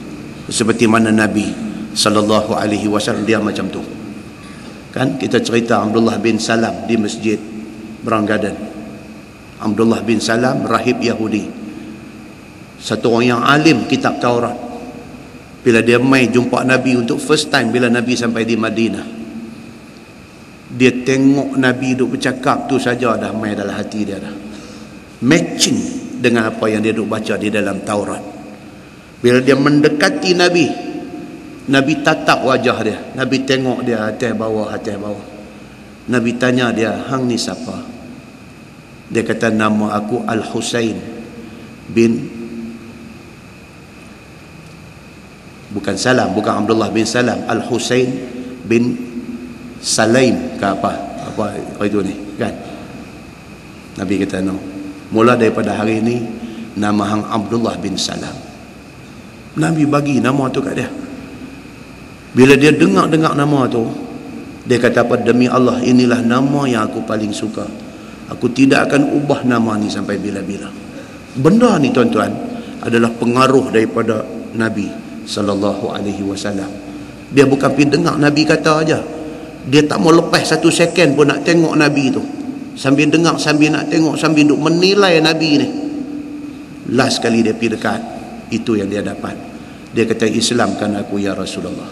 A: seperti mana Nabi sallallahu alaihi wasallam dia macam tu kan. Kita cerita Abdullah bin Salam di masjid Brown Garden. Abdullah bin Salam, rahib Yahudi, satu orang yang alim kitab Taurat. Bila dia mai jumpa Nabi untuk first time, bila Nabi sampai di Madinah, dia tengok Nabi duk bercakap tu saja dah mai dalam hati dia dah, matching dengan apa yang dia duk baca di dalam Taurat. Bila dia mendekati Nabi, Nabi tatap wajah dia, Nabi tengok dia atas bawah. Nabi tanya dia, hang ni siapa? Dia kata, nama aku Al-Husain bin, bukan Salam, bukan Abdullah bin Salam, Al-Husain bin Salaim ke apa itu ni kan. Nabi kata, no, mula daripada hari ini nama hang Abdullah bin Salam. Nabi bagi nama tu kat dia. Bila dia dengar nama tu, dia kata apa? Demi Allah, inilah nama yang aku paling suka. Aku tidak akan ubah nama ni sampai bila-bila. Benda ni tuan-tuan adalah pengaruh daripada Nabi sallallahu alaihi wasallam. Dia bukan pergi dengar Nabi kata aja, dia tak mau lepas satu second pun nak tengok Nabi tu, sambil dengar, sambil nak tengok, sambil duk menilai Nabi ni. Last kali dia pergi dekat, itu yang dia dapat. Dia kata, Islamkan aku ya Rasulullah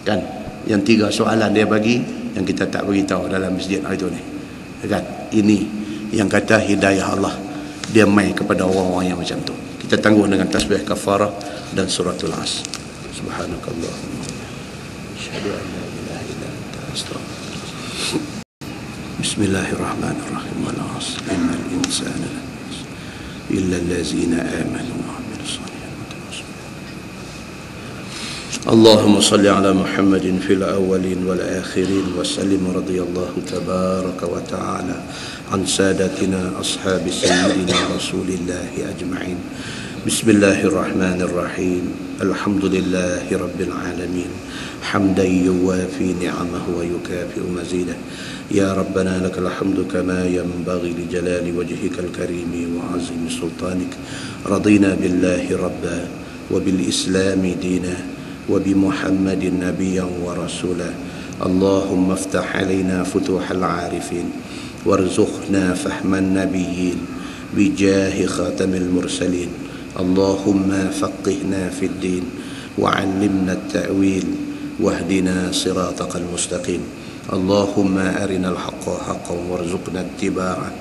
A: kan. Yang 3 soalan dia bagi, yang kita tak beritahu dalam masjid hari tu ni kan. Ini yang kata hidayah Allah, dia mai kepada orang-orang yang macam tu. Kita tangguh dengan tasbih kafarah dan suratul As. Subhanakallah, asyhadu an la ilaha illa anta, astaghfiruka. Bismillahirrahmanirrahim. Wal 'asr innal insana lafi khusr illa allazina amanu wa 'amilus salihati wa tawasaw. اللهم صل على محمد في الأولين والآخرين وسلم. رضي الله تبارك وتعالى عن سادتنا أصحاب سيدنا رسول الله أجمعين. بسم الله الرحمن الرحيم. الحمد لله رب العالمين حمدا يوافي نعمه ويكافئ مزيده. يا ربنا لك الحمد كما ينبغي لجلال وجهك الكريم وعظيم سلطانك. رضينا بالله ربا وبالإسلام دينا وبمحمد نبيا ورسولا. اللهم افتح علينا فتوح العارفين وارزقنا فهم النبيين بجاه خاتم المرسلين. اللهم فقهنا في الدين وعلمنا التأويل واهدنا صراطك المستقيم. اللهم أرنا الحق حقا وارزقنا اتباعه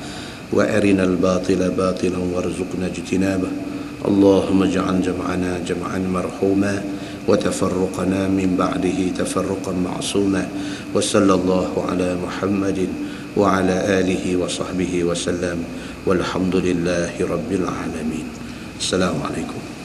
A: وأرنا الباطل باطلا وارزقنا اجتنابه. اللهم اجعل جمعنا جمعا مرحوما وتفرقنا من بعده تفرقا معصوما. وصلى الله على محمد وعلى آله وصحبه وسلم والحمد لله رب العالمين. السلام عليكم.